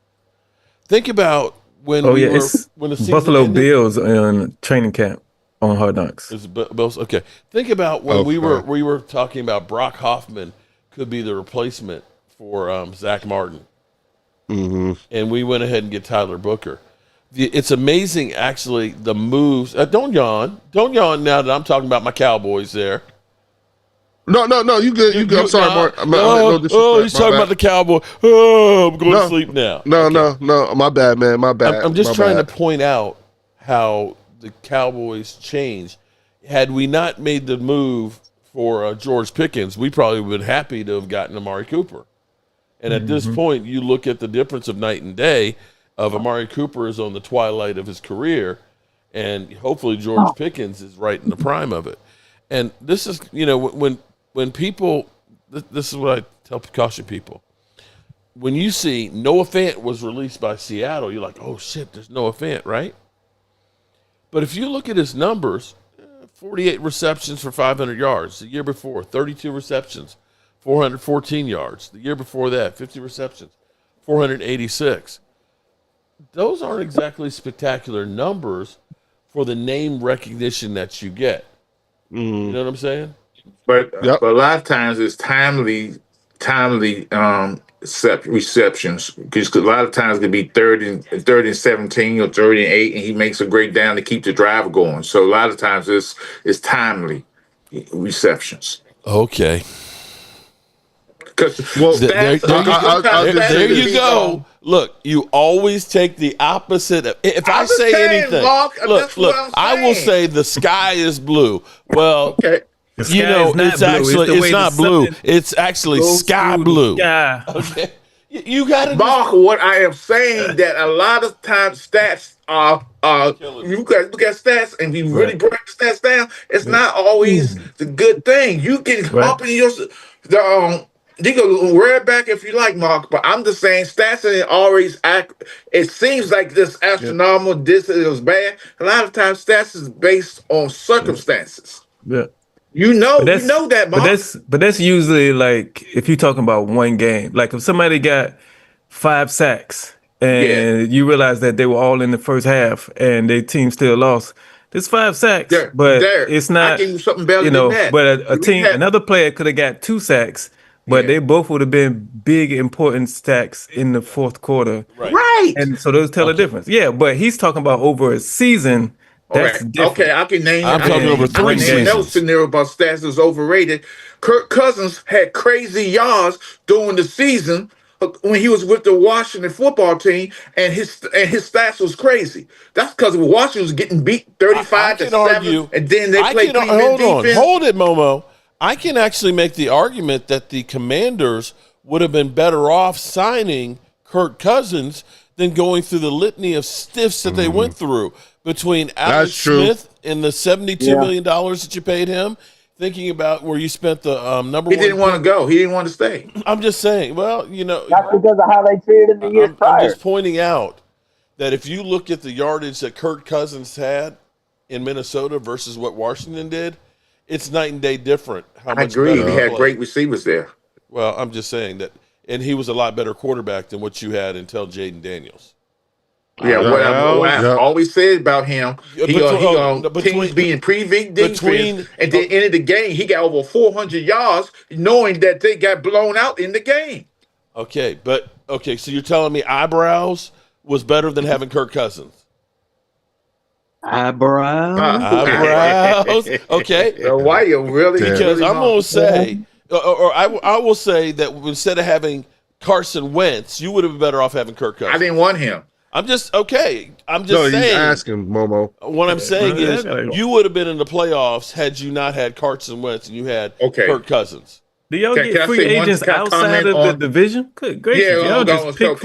Think about when the season Buffalo ended. Bills in training camp. on Hard Knocks. Okay. Think about when we were talking about Brock Hoffman could be the replacement for Zach Martin. Mm-hmm. And we went ahead and get Tyler Booker. It's amazing, actually, the moves. Don't yawn now that I'm talking about my Cowboys there. No, you good. You good. I'm sorry, Mark. He's talking about the Cowboys. Oh, I'm going to sleep now. No. My bad, man. My bad. I'm just trying to point out how the Cowboys changed. Had we not made the move for George Pickens, we probably would have been happy to have gotten Amari Cooper. And at this point, you look at the difference of night and day of Amari Cooper is on the twilight of his career, and hopefully George Pickens is right in the prime of it. And this is, when people, this is what I caution people. When you see Noah Fant was released by Seattle, you're like, oh shit, there's Noah Fant, right? But if you look at his numbers, 48 receptions for 500 yards. The year before, 32 receptions, 414 yards. The year before that, 50 receptions, 486. Those aren't exactly spectacular numbers for the name recognition that you get. You know what I'm saying? But a lot of times it's timely receptions, because a lot of times it could be 30 and 17 or 30 and 8, and he makes a great down to keep the drive going. So a lot of times it's timely receptions. Okay. There you go. Look, you always take the opposite. If I say anything, look, I will say the sky is blue. Well, okay. It's not blue. It's actually sky blue. Yeah. Okay. You got to. Mark, what I am saying that a lot of times stats are you guys look at stats and you really break stats down. It's not always the good thing. You can up in your you can wear it back if you like, Mark, but I'm just saying stats ain't always it seems like this astronomical, this is bad. A lot of times stats is based on circumstances. Yeah. You know that, Mark. But that's usually like if you're talking about one game. Like if somebody got 5 sacks and you realize that they were all in the first half and their team still lost. There's 5 sacks, but it's not. I give you something better than that. But another player could have got 2 sacks. But they both would have been big, important stacks in the fourth quarter. Right. And so those tell a difference. Yeah, but he's talking about over a season. That's different. Okay, I can name. I'm talking over 3 seasons. No scenario about stats is overrated. Kirk Cousins had crazy yards during the season when he was with the Washington football team, and his stats was crazy. That's because Washington was getting beat 35-7, and then they played defense. Hold it, Momo. I can actually make the argument that the Commanders would have been better off signing Kirk Cousins than going through the litany of stiffs that they went through between Alex Smith and the $72 million that you paid him, thinking about where you spent the number one. He didn't want to go. He didn't want to stay. I'm just saying, well, That's because of how they treated him the years prior. I'm just pointing out that if you look at the yardage that Kirk Cousins had in Minnesota versus what Washington did, it's night and day different. I agree. He had great receivers there. Well, I'm just saying that, and he was a lot better quarterback than what you had until Jaden Daniels. Yeah, what I always said about him, teams being pre-big defense, and then ended the game, he got over 400 yards, knowing that they got blown out in the game. Okay, so you're telling me eyebrows was better than having Kirk Cousins? Eyebrows. Okay. So why you really? Because I'm going to say, or I will say that instead of having Carson Wentz, you would have been better off having Kirk Cousins. I didn't want him. I'm just saying. He's asking, Momo. What I'm saying is, you would have been in the playoffs had you not had Carson Wentz and you had Kirk Cousins. Do y'all get free agents outside of the division? Good gracious. Yeah,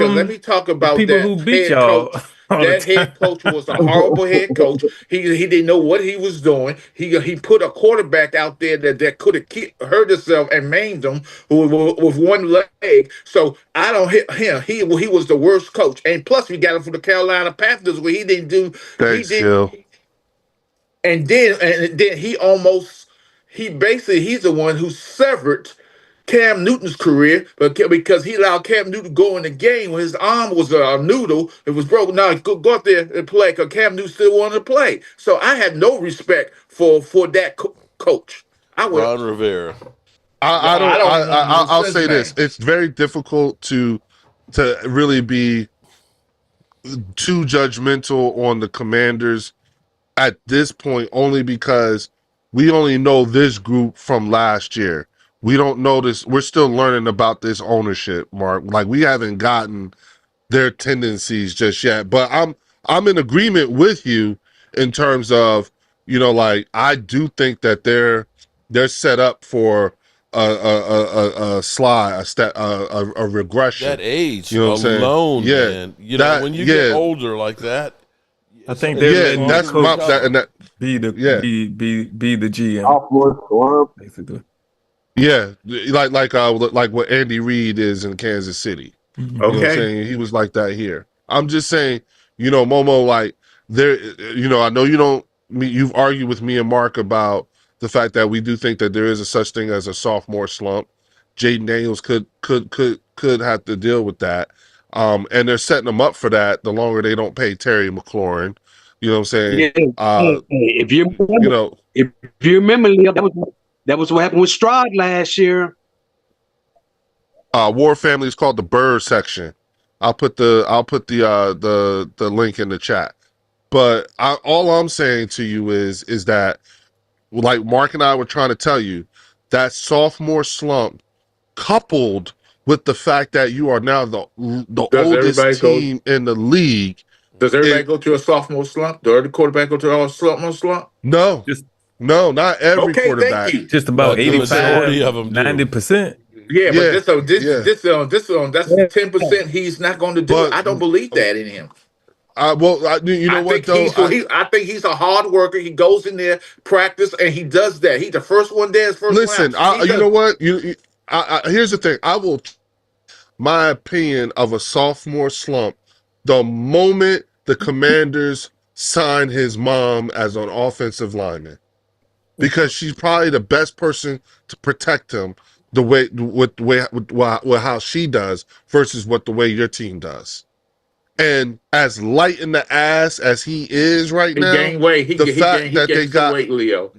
let me talk about people who beat y'all. That head coach was a horrible head coach. He didn't know what he was doing. He put a quarterback out there that could have hurt himself and maimed him with one leg. So I don't hit him. He was the worst coach. And plus, we got him from the Carolina Panthers where he didn't do. Thanks, Phil. And then he's the one who severed Cam Newton's career, but because he allowed Cam Newton to go in the game when his arm was a noodle, it was broken. Now go out there and play because Cam Newton still wanted to play. So I had no respect for that coach. Ron Rivera. I'll say this: it's very difficult to really be too judgmental on the Commanders at this point, only because we only know this group from last year. We don't know this. We're still learning about this ownership, Mark. Like, we haven't gotten their tendencies just yet. But I'm in agreement with you in terms of, like, I do think that they're set up for a slide, a regression. That age alone, man. When you get older like that, I think they're letting that's be the GM. Off-board basically. Yeah, like what Andy Reid is in Kansas City. Okay, you know what I'm saying? He was like that here. I'm just saying, Momo, like there, I know you've argued with me and Mark about the fact that we do think that there is a such thing as a sophomore slump. Jaden Daniels could have to deal with that. And they're setting them up for that the longer they don't pay Terry McLaurin. You know what I'm saying? If you remember, Leo, that was what happened with Stroud last year. War Family is called the Bird section. I'll put the link in the chat. But all I'm saying to you is that, like Mark and I were trying to tell you, that sophomore slump, coupled with the fact that you are now the oldest team in the league. Does everybody go to a sophomore slump? Does every quarterback go to a sophomore slump? No. No, not every quarterback. Just about 85 of them, 90%. Yeah, but that's 10% he's not going to do. I don't believe that in him. I think he's a hard worker. He goes in there, practice, and he does that. He's the first one there. Listen, you know what? Here's the thing. I will, my opinion of a sophomore slump, the moment the Commanders sign his mom as an offensive lineman, because she's probably the best person to protect him with how she does versus the way your team does. And as light in the ass as he is right now, gained weight. He gained weight, Leo.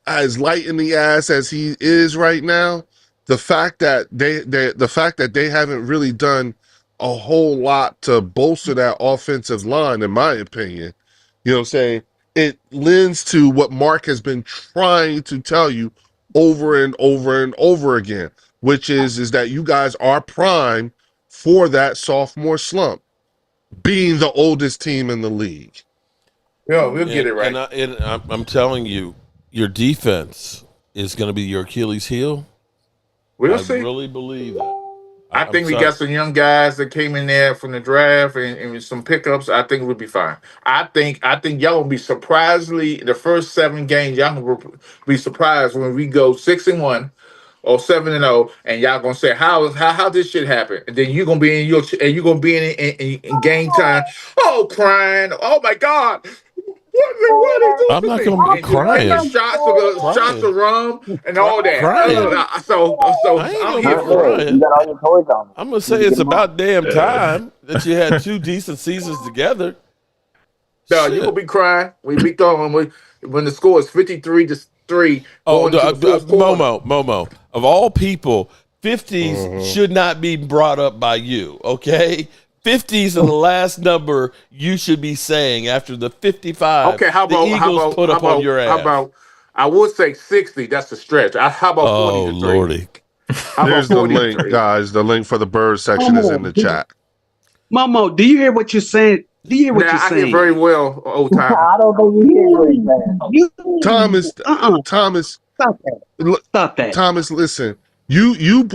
As light in the ass as he is right now, the fact that they haven't really done a whole lot to bolster that offensive line, in my opinion, you know what I'm saying, it lends to what Mark has been trying to tell you over and over and over again, which is that you guys are primed for that sophomore slump, being the oldest team in the league. Yeah, we'll get it right. And I'm telling you, your defense is going to be your Achilles heel. We'll see. I really believe that. I think we got some young guys that came in there from the draft and some pickups. I think we'll be fine. I think y'all will be surprisingly the first 7 games. Y'all will be surprised when we go 6-1 or 7-0, and y'all gonna say how this shit happen, and then you're gonna be in game time. Oh, crying! Oh my God! What I'm not gonna be crying. Shots of rum and all that. Crying. So I'm here for it. You got all your toys on. I'm gonna say it's about damn time that you had 2 decent seasons together. No, you gonna be crying when the score is 53-3. Momo. Of all people, 50s should not be brought up by you. Okay. 50s is the last number you should be saying after the 55. Okay, how about the Eagles put up on your ass? How about I would say 60? That's a stretch. How about 40? Oh Lordy! There's the link, guys. The link for the Bird section is in the chat. Momo, do you hear what you're saying? Do you hear what you're saying? I hear very well, old time. I don't think you hear what he's saying. Thomas. Stop that. Thomas, listen. You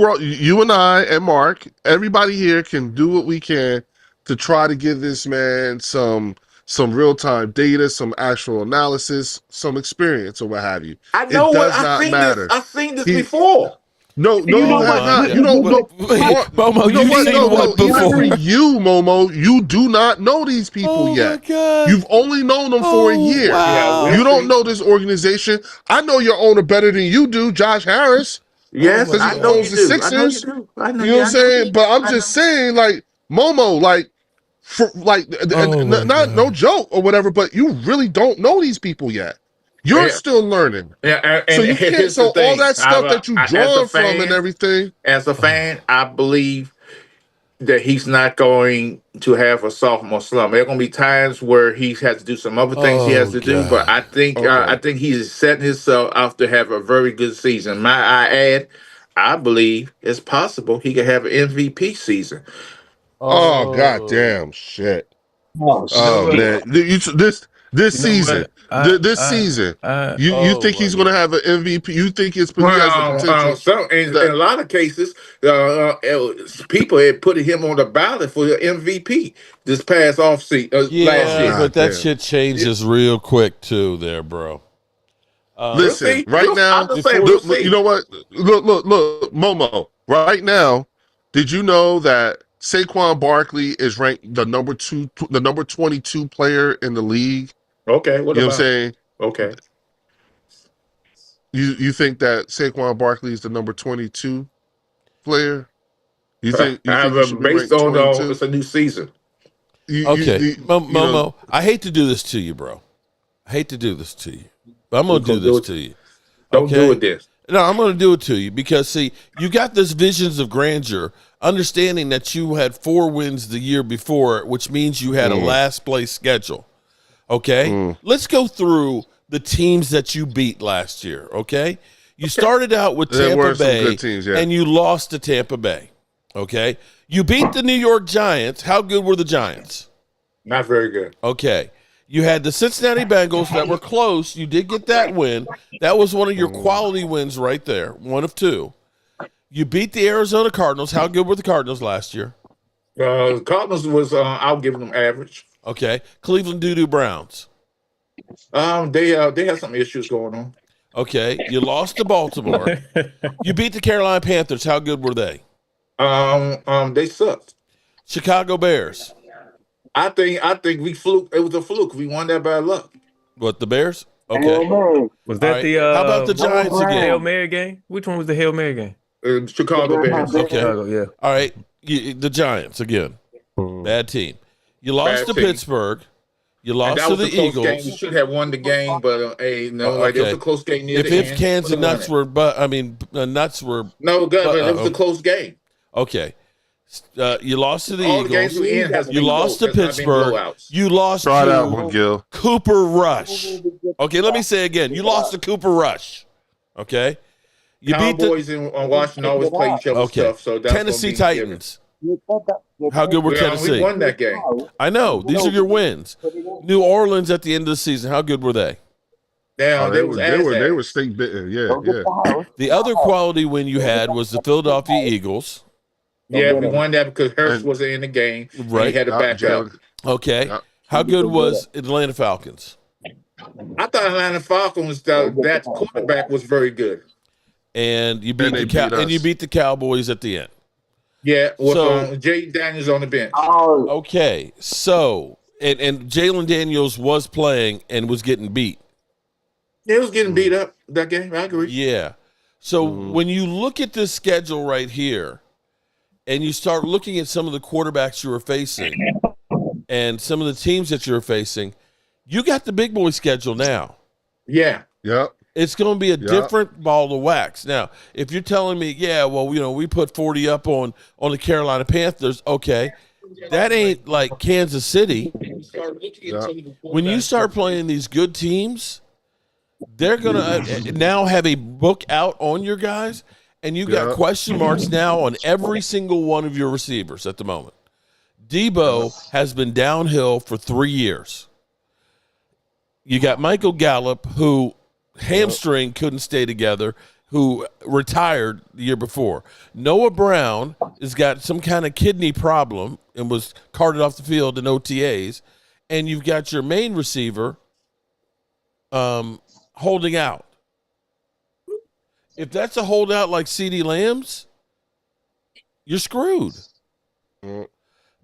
and I and Mark, everybody here can do what we can to try to give this man some real-time data, some actual analysis, some experience, or what have you. I know it does not matter. I've seen this before. No, you have not. You don't know. Momo, you know you've what? seen No, what even before? for you, Momo, you do not know these people yet. My God. You've only known them for a year. Wow. You don't know this organization. I know your owner better than you do, Josh Harris. Yes, Because I he know owns you the do. I know you Sixers. do. I know You know what I'm saying? But I'm just saying, like, Momo, like, no joke or whatever, but you really don't know these people yet. You're still learning. Yeah, So and you can't. here's So the thing. all that stuff that you as draw a from and fan, everything. as a fan, I believe that he's not going to have a sophomore slump. There are going to be times where he has to do some other things he has to do, but I think he's setting himself up to have a very good season. I believe it's possible he could have an MVP season. Oh god damn shit. Oh man. This season. This season. You think he's gonna have an MVP? You think he has the potential? In a lot of cases, people had put him on the ballot for the MVP this past offseason last year. But that shit changes real quick too, there, bro. Listen, right now, you know what? Look, Momo. Right now, did you know that Saquon Barkley is ranked the number 22 player in the league? Okay, you know what I'm saying? Okay. You think that Saquon Barkley is the number 22 player? You think he should be based ranked on 22? it's a new season. Momo, I hate to do this to you, bro. I hate to do this to you, but I'm going to do this to you. Don't do it this. No, I'm going to do it to you because, see, you got this visions of grandeur, understanding that you had 4 wins the year before, which means you had a last place schedule. Okay? Let's go through the teams that you beat last year, okay? You started out with Tampa Bay, good teams, and you lost to Tampa Bay, okay? You beat the New York Giants. How good were the Giants? Not very good. Okay. You had the Cincinnati Bengals that were close. You did get that win. That was one of your quality wins right there, one of 2. You beat the Arizona Cardinals. How good were the Cardinals last year? Cardinals was I'll give them average. Okay. Cleveland Doo-Doo Browns. They have some issues going on. Okay. You lost to Baltimore. You beat the Carolina Panthers. How good were they? They sucked. Chicago Bears. I think we fluke. It was a fluke. We won that by luck. What, the Bears? Okay. Was that the how about the Giants again? Hail Mary game? Which one was the Hail Mary game? Chicago Bears. Okay. Chicago, yeah. All right. The Giants again. Bad team. You lost to Pittsburgh. You lost to the Eagles. Game. We should have won the game, but it was a close game near the end. If cans and nuts were, nuts were. No, good, but it was a close game. Okay. You lost to the All Eagles. The games you lost to Pittsburgh. You lost to Cooper Rush. Okay, let me say again. You lost to Cooper Rush. Okay. You Cowboys and Washington always play each other stuff. So that's Tennessee Titans. How good were Tennessee? We won that game. I know. These are your wins. New Orleans at the end of the season. How good were they? They were stink bitten. Yeah. The other quality win you had was the Philadelphia Eagles. Yeah, we won that because Hurts wasn't in the game. Right. He had to back up. Okay. How good was Atlanta Falcons? I thought Atlanta Falcons, that quarterback was very good. And you beat the Cowboys at the end. Yeah, with Jay Daniels on the bench. Okay. So, and Jalen Daniels was playing and was getting beat. He was getting beat up that game. I agree. Yeah. So when you look at this schedule right here, and you start looking at some of the quarterbacks you were facing and some of the teams that you're facing, you got the big boy schedule now. Yeah. Yep. It's going to be a different ball of wax. Now, if you're telling me, we put 40 up on the Carolina Panthers, okay, that ain't like Kansas City. When you start playing these good teams, they're going to now have a book out on your guys. And you got question marks now on every single one of your receivers at the moment. Debo has been downhill for 3 years. You got Michael Gallup, who hamstring couldn't stay together, who retired the year before. Noah Brown has got some kind of kidney problem and was carted off the field in OTAs. And you've got your main receiver holding out. If that's a holdout like CeeDee Lamb's, you're screwed.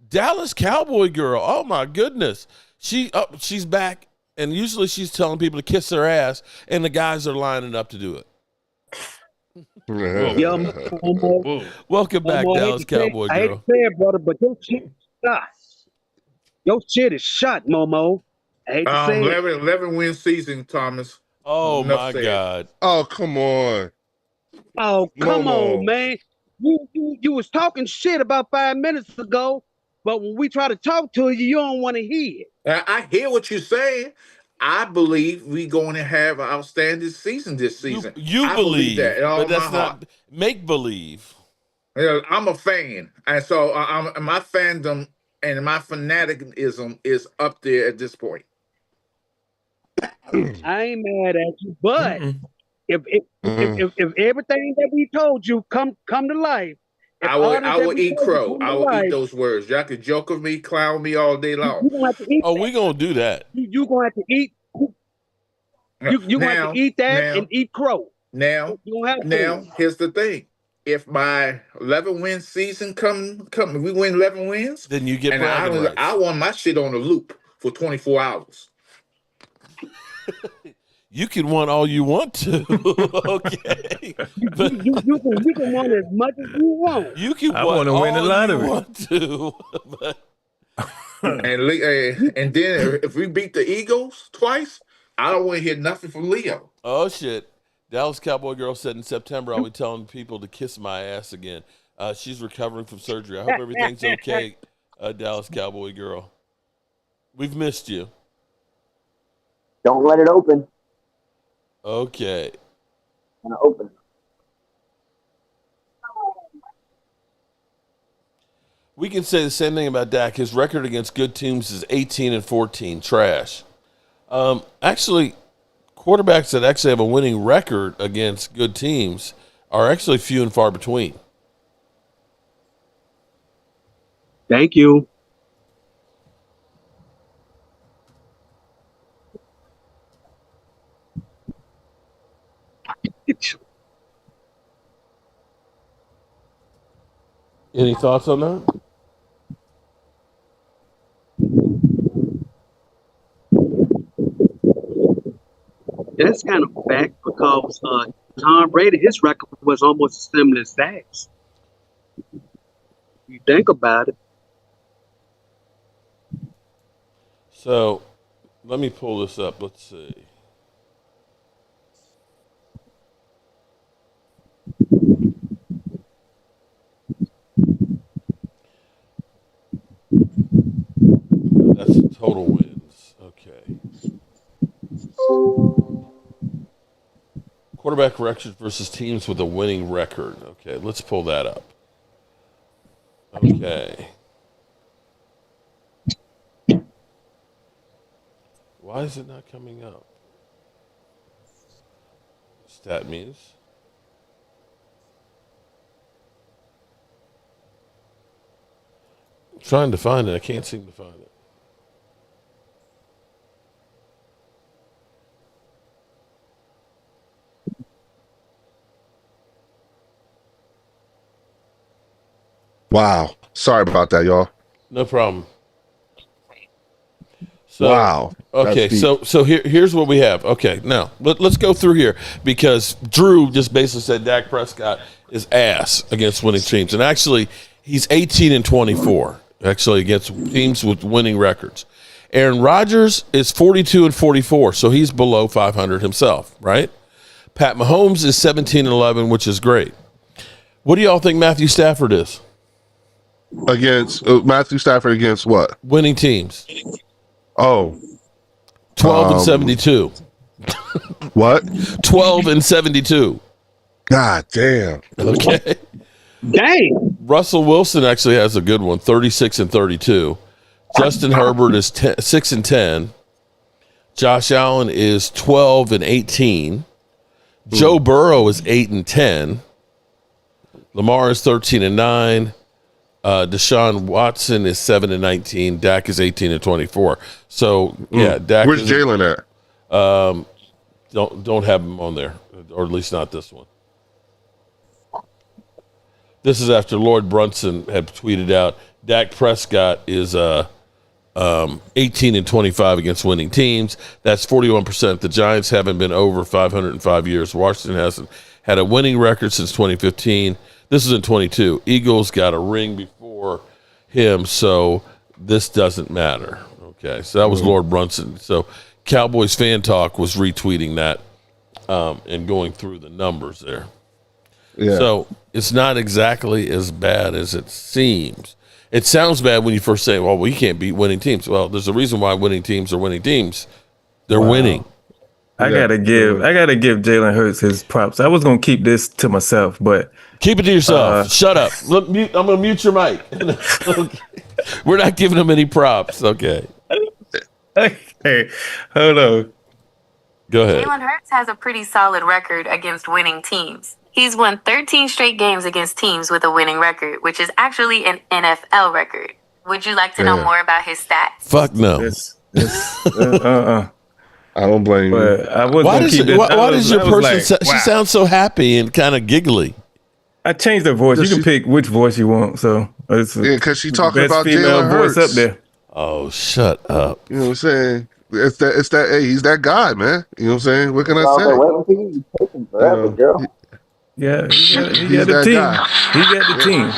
Dallas Cowboy girl. Oh my goodness. She's back, and usually she's telling people to kiss their ass, and the guys are lining up to do it. Welcome back, Dallas Cowboy girl. I hate to say it, brother, but your shit is shot. Your shit is shot, Momo. I hate to say 11 win season, Thomas. Oh my God. Oh, come on. Oh, come on, man. You was talking shit about 5 minutes ago, but when we try to talk to you, you don't want to hear it. I hear what you're saying. I believe we're going to have an outstanding season this season. You believe that, but that's not make believe. I'm a fan, and so my fandom and my fanaticism is up there at this point. I ain't mad at you, but if everything that we told you come to life, I will eat crow. I will eat those words. Y'all can joke with me, clown me all day long. We're gonna do that. You gonna have to eat. You gonna have to eat that and eat crow. Now, here's the thing: if my 11 win season come, we win 11 wins, then you get. And I want my shit on a loop for 24 hours. You can want all you want to. Okay. You can want as much as you want. You can want to win the lottery. Want to, but... and then if we beat the Eagles twice, I don't want to hear nothing from Leo. Oh shit. Dallas Cowboy girl said in September I'll be telling people to kiss my ass again. She's recovering from surgery. I hope everything's okay, Dallas Cowboy girl. We've missed you. Don't let it open. Okay. I'm gonna open it. We can say the same thing about Dak. His record against good teams is 18-14. Trash. Actually, quarterbacks that actually have a winning record against good teams are actually few and far between. Thank you. Any thoughts on that? That's kind of fact because Tom Brady, his record was almost similar as Dak's. You think about it. So, let me pull this up. Let's see. That's total wins. Okay. Quarterback record versus teams with a winning record. Okay, let's pull that up. Okay. Why is it not coming up? Stat means. I'm trying to find it. I can't seem to find it. Wow. Sorry about that, y'all. No problem. So, wow. Okay, so here's what we have. Okay, now let's go through here because Drew just basically said Dak Prescott is ass against winning teams, and actually he's 18-24 actually against teams with winning records. Aaron Rodgers is 42-44, so he's below 500 himself, right? Pat Mahomes is 17-11, which is great. What do y'all think Matthew Stafford is? Against Matthew Stafford against what? Winning teams. Oh. 12-72. What? 12-72. God damn. Okay. Dang. Russell Wilson actually has a good one, 36-32. Justin Herbert is 6-10. Josh Allen is 12-18. Joe Burrow is 8-10. Lamar is 13-9. Deshaun Watson is 7-19. Dak is 18-24. So yeah, Dak. Where's Jalen at? Don't have him on there, or at least not this one. This is after Lord Brunson had tweeted out Dak Prescott is 18-25 against winning teams. That's 41%. The Giants haven't been over 500 in 5 years. Washington hasn't had a winning record since 2015. This is in 22. Eagles got a ring before him, so this doesn't matter. Okay, so that was Lord Brunson. So Cowboys Fan Talk was retweeting that and going through the numbers there. Yeah. So it's not exactly as bad as it seems. It sounds bad when you first say, well, we can't beat winning teams. Well, there's a reason why winning teams are winning teams. They're winning. I gotta give Jalen Hurts his props. I was gonna keep this to myself, but keep it to yourself. Shut up. I'm gonna mute your mic. We're not giving him any props. Okay. Hey, hold on. Go ahead. Jalen Hurts has a pretty solid record against winning teams. He's won 13 straight games against teams with a winning record, which is actually an NFL record. Would you like to know more about his stats? Fuck no. I don't blame you. Why does your person she sounds so happy and kind of giggly? I changed her voice. You can pick which voice you want. So because she's talking about female Jalen voice Hurts up there. Oh, shut up. You know what I'm saying? It's that hey, he's that guy, man. You know what I'm saying? What can I say? Forever, girl. Yeah, he got the team. Guy. He got the team.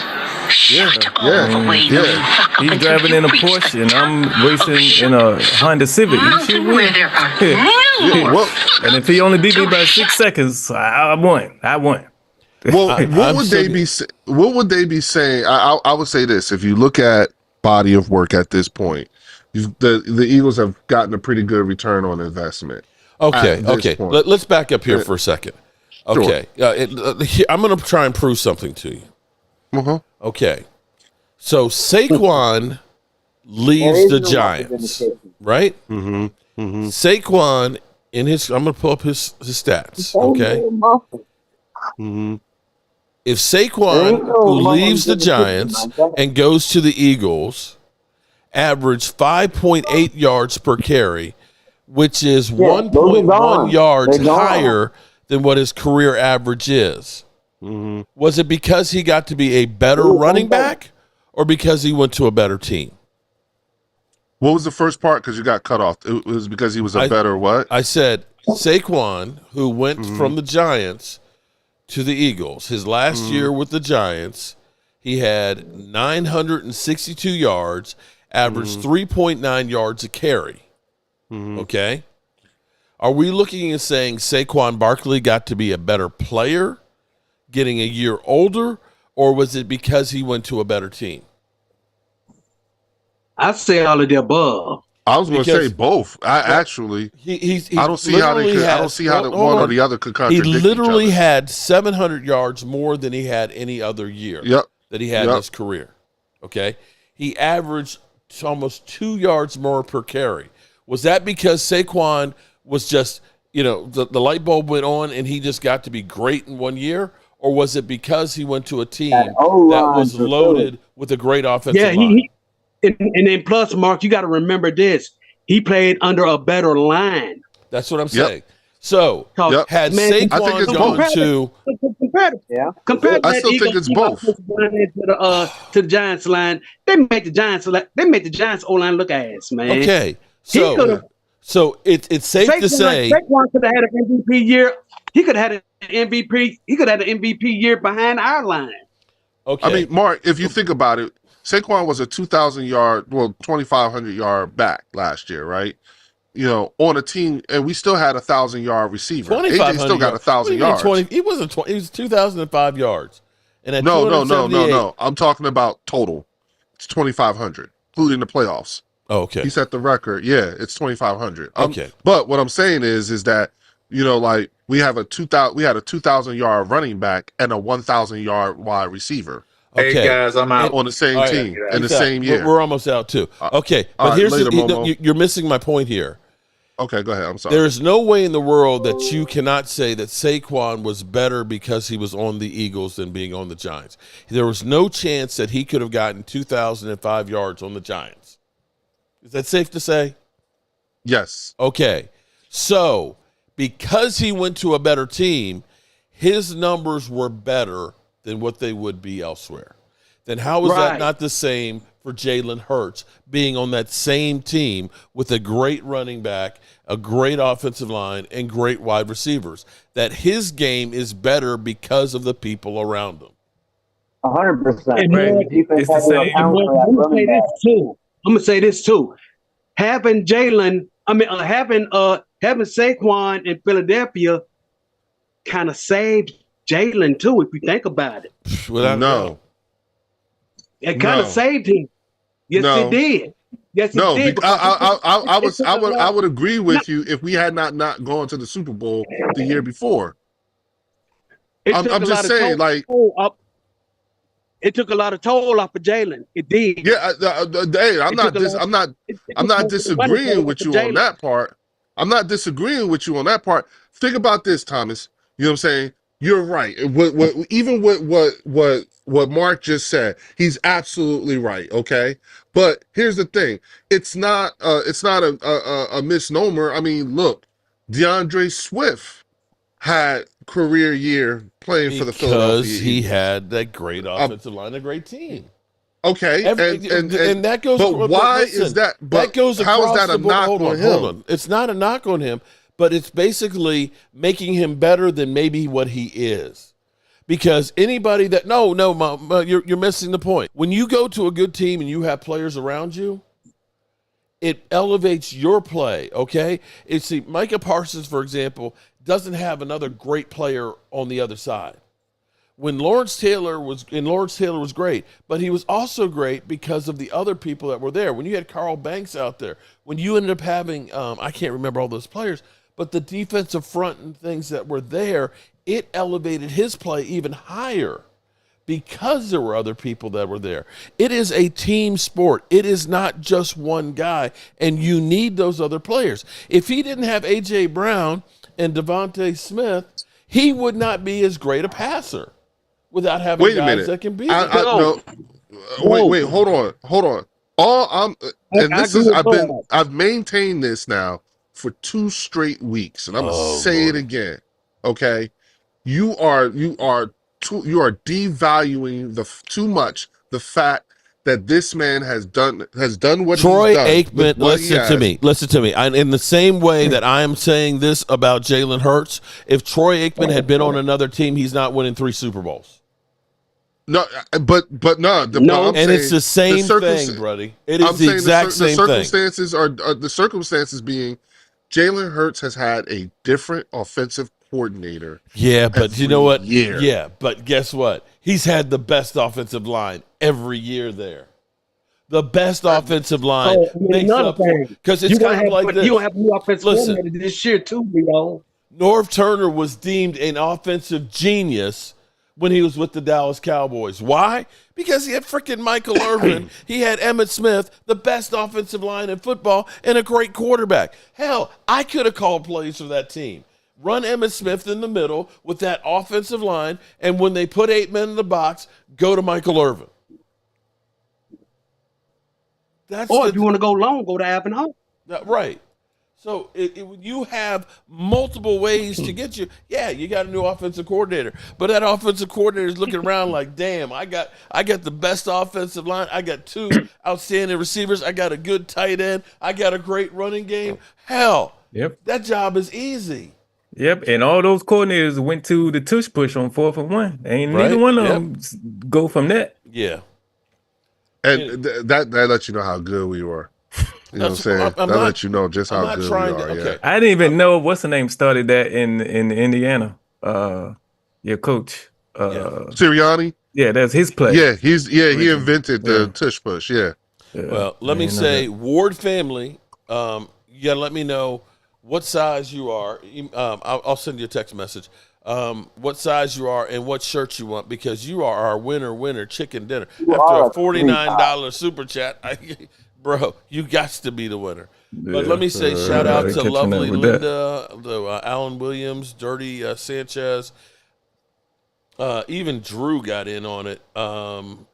Yeah. He's driving in a Porsche, and I'm racing in a Honda Civic. He should win. And if he only beat me by 6 seconds, I won. Well, what would they be saying? I would say this: if you look at body of work at this point, the Eagles have gotten a pretty good return on investment. Okay. Let's back up here for a second. Okay, sure. I'm going to try and prove something to you. Uh-huh. Okay, so Saquon leaves the Giants, right? Mm-hmm. Mm-hmm. Saquon I'm going to pull up his stats. Okay. Mm-hmm. If Saquon, who leaves the Giants and goes to the Eagles, averaged 5.8 yards per carry, which is 1.1 yards higher than what his career average is. Mm-hmm. Was it because he got to be a better running back or because he went to a better team? What was the first part? Because you got cut off. It was because he was a better what? I said Saquon, who went from the Giants to the Eagles. His last year with the Giants, he had 962 yards, averaged 3.9 yards a carry. Okay? Are we looking and saying Saquon Barkley got to be a better player, getting a year older, or was it because he went to a better team? I'd say all of the above. I was going to say both. I don't see how one or the other could contradict each other. He literally each other. had 700 yards more than he had any other year that he had in his career. Okay? He averaged almost 2 yards more per carry. Was that because Saquon was just, the light bulb went on and he just got to be great in 1 year? Or was it because he went to a team that was loaded with a great offensive line? And then plus, Mark, you got to remember this. He played under a better line. That's what I'm saying. So, had Saquon gone to... Compared to I still think it's both. To the Giants line, they made the Giants O-line look ass, man. Okay. So it's safe to say Saquon could have had an MVP year. He could have had an MVP. He could have had an MVP year behind our line. Okay. I mean, Mark, if you think about it, Saquon was a 2,500 yard back last year, right? On a team, and we still had 1,000-yard receiver. AJ still got 1,000 yards. He wasn't 20. He was 2,005 yards. And at no. I'm talking about total. It's 2,500, including the playoffs. Oh, okay. He set the record. Yeah, it's 2,500. Okay. But what I'm saying is that we have a 2,000-yard running back and a 1,000-yard wide receiver. Okay. Hey guys, I'm out on the same team in the same year. We're almost out too. Okay, but here's you're missing my point here. Okay, go ahead. I'm sorry. There's no way in the world that you cannot say that Saquon was better because he was on the Eagles than being on the Giants. There was no chance that he could have gotten 2,005 yards on the Giants. Is that safe to say? Yes. Okay. So, because he went to a better team, his numbers were better than what they would be elsewhere. Then how is that not the same for Jalen Hurts being on that same team with a great running back, a great offensive line, and great wide receivers? That his game is better because of the people around him. 100%. It's the same. I'm going to say this too. Having Saquon in Philadelphia kind of saved Jalen too, if you think about it. No. It kind of saved him. Yes, it did. Yes, it did. I would agree with you if we had not gone to the Super Bowl the year before. I'm just saying, like, it took a lot of toll off of Jalen. It did. Yeah, hey, I'm not disagreeing with you on that part. I'm not disagreeing with you on that part. Think about this, Thomas. You know what I'm saying? You're right. What Mark just said, he's absolutely right. Okay, but here's the thing: it's not a misnomer. I mean, look, DeAndre Swift had career year playing for the Philadelphia Eagles. He had that great offensive line, a great team. Okay, and that goes. But why is that? But that goes how is that a knock on him? Hold on. It's not a knock on him, but it's basically making him better than maybe what he is. Because anybody that you're missing the point. When you go to a good team and you have players around you, it elevates your play. Okay, Micah Parsons, for example, doesn't have another great player on the other side. When Lawrence Taylor was great, but he was also great because of the other people that were there. When you had Carl Banks out there, when you ended up having I can't remember all those players, but the defensive front and things that were there, it elevated his play even higher because there were other people that were there. It is a team sport. It is not just one guy, and you need those other players. If he didn't have A.J. Brown and Devontae Smith, he would not be as great a passer without having guys that can beat him. Wait, hold on. I've maintained this now for 2 straight weeks, and I'm gonna say it again. Okay, you are devaluing too much the fact that this man has done what Troy he's done. Aikman, listen to me. In the same way that I am saying this about Jalen Hurts, if Troy Aikman had been on another team, he's not winning 3 Super Bowls. No, but no. And it's the same thing, buddy. It is the exact same thing. The circumstances being, Jalen Hurts has had a different offensive coordinator. Yeah, but you know what? Year. Yeah, but guess what? He's had the best offensive line every year there. The best offensive line makes up because it's kind of like this. You don't have a new offensive coordinator this year too, bro. Norv Turner was deemed an offensive genius when he was with the Dallas Cowboys. Why? Because he had freaking Michael Irvin. He had Emmitt Smith, the best offensive line in football, and a great quarterback. Hell, I could have called plays for that team. Run Emmitt Smith in the middle with that offensive line, and when they put 8 men in the box, go to Michael Irvin. If you want to go long, go to Alvin Hall. Right. So you have multiple ways to get you. Yeah, you got a new offensive coordinator, but that offensive coordinator is looking around like, damn, I got the best offensive line. I got 2 outstanding receivers. I got a good tight end. I got a great running game. Hell, that job is easy. Yep, and all those coordinators went to the tush push on 4th and 1. Ain't neither one of them go from that. Yeah, and that lets you know how good we were. You know what I'm saying? That lets you know just how good we are. Okay. I didn't even know what's the name started that in Indiana. Your coach, Sirianni. Yeah, that's his play. Yeah, he invented the tush push. Yeah. Well, let me say, Ward family, you gotta let me know what size you are. I'll send you a text message. What size you are and what shirt you want, because you are our winner chicken dinner. After a $49 super chat, bro, you got to be the winner. But let me say shout out to lovely Linda, Alan Williams, Dirty Sanchez. Even Drew got in on it on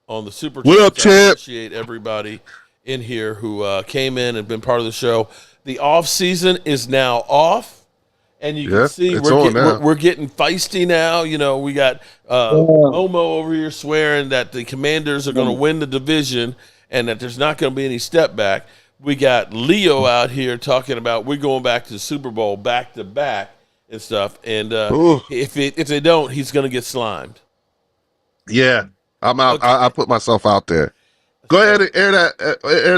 the super chat. What up, champ? Appreciate everybody in here who came in and been part of the show. The off season is now off, And you can see we're getting feisty now. You know, we got Momo over here swearing that the Commanders are going to win the division and that there's not going to be any step back. We got Leo out here talking about we're going back to the Super Bowl back to back and stuff. And if they don't, he's going to get slimed. Yeah, I'm out. Okay. I put myself out there. Go ahead and air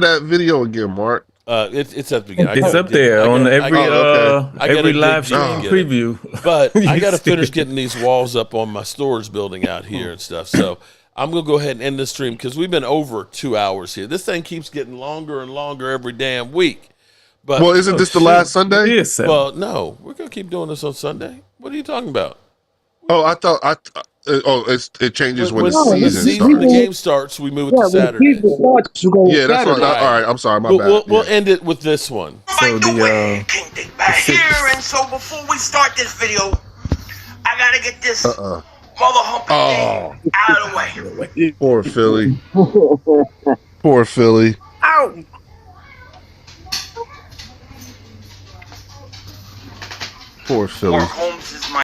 that video again, Mark. It's at the beginning. It's up there on every live stream preview. But I got to finish getting these walls up on my storage building out here and stuff. So I'm going to go ahead and end this stream because we've been over 2 hours here. This thing keeps getting longer and longer every damn week. But isn't this the last Sunday? Yes. Well, no, we're going to keep doing this on Sunday. What are you talking about? Oh, it changes when the season starts. The game starts, we move it to Saturday. Yeah, that's right. All right, I'm sorry, my bad. We'll end it with this one. So so before we start this video, I gotta get this mother humping thing out of the way. Poor Philly. Poor Philly. Ow. Poor Philly. Mark Holmes is my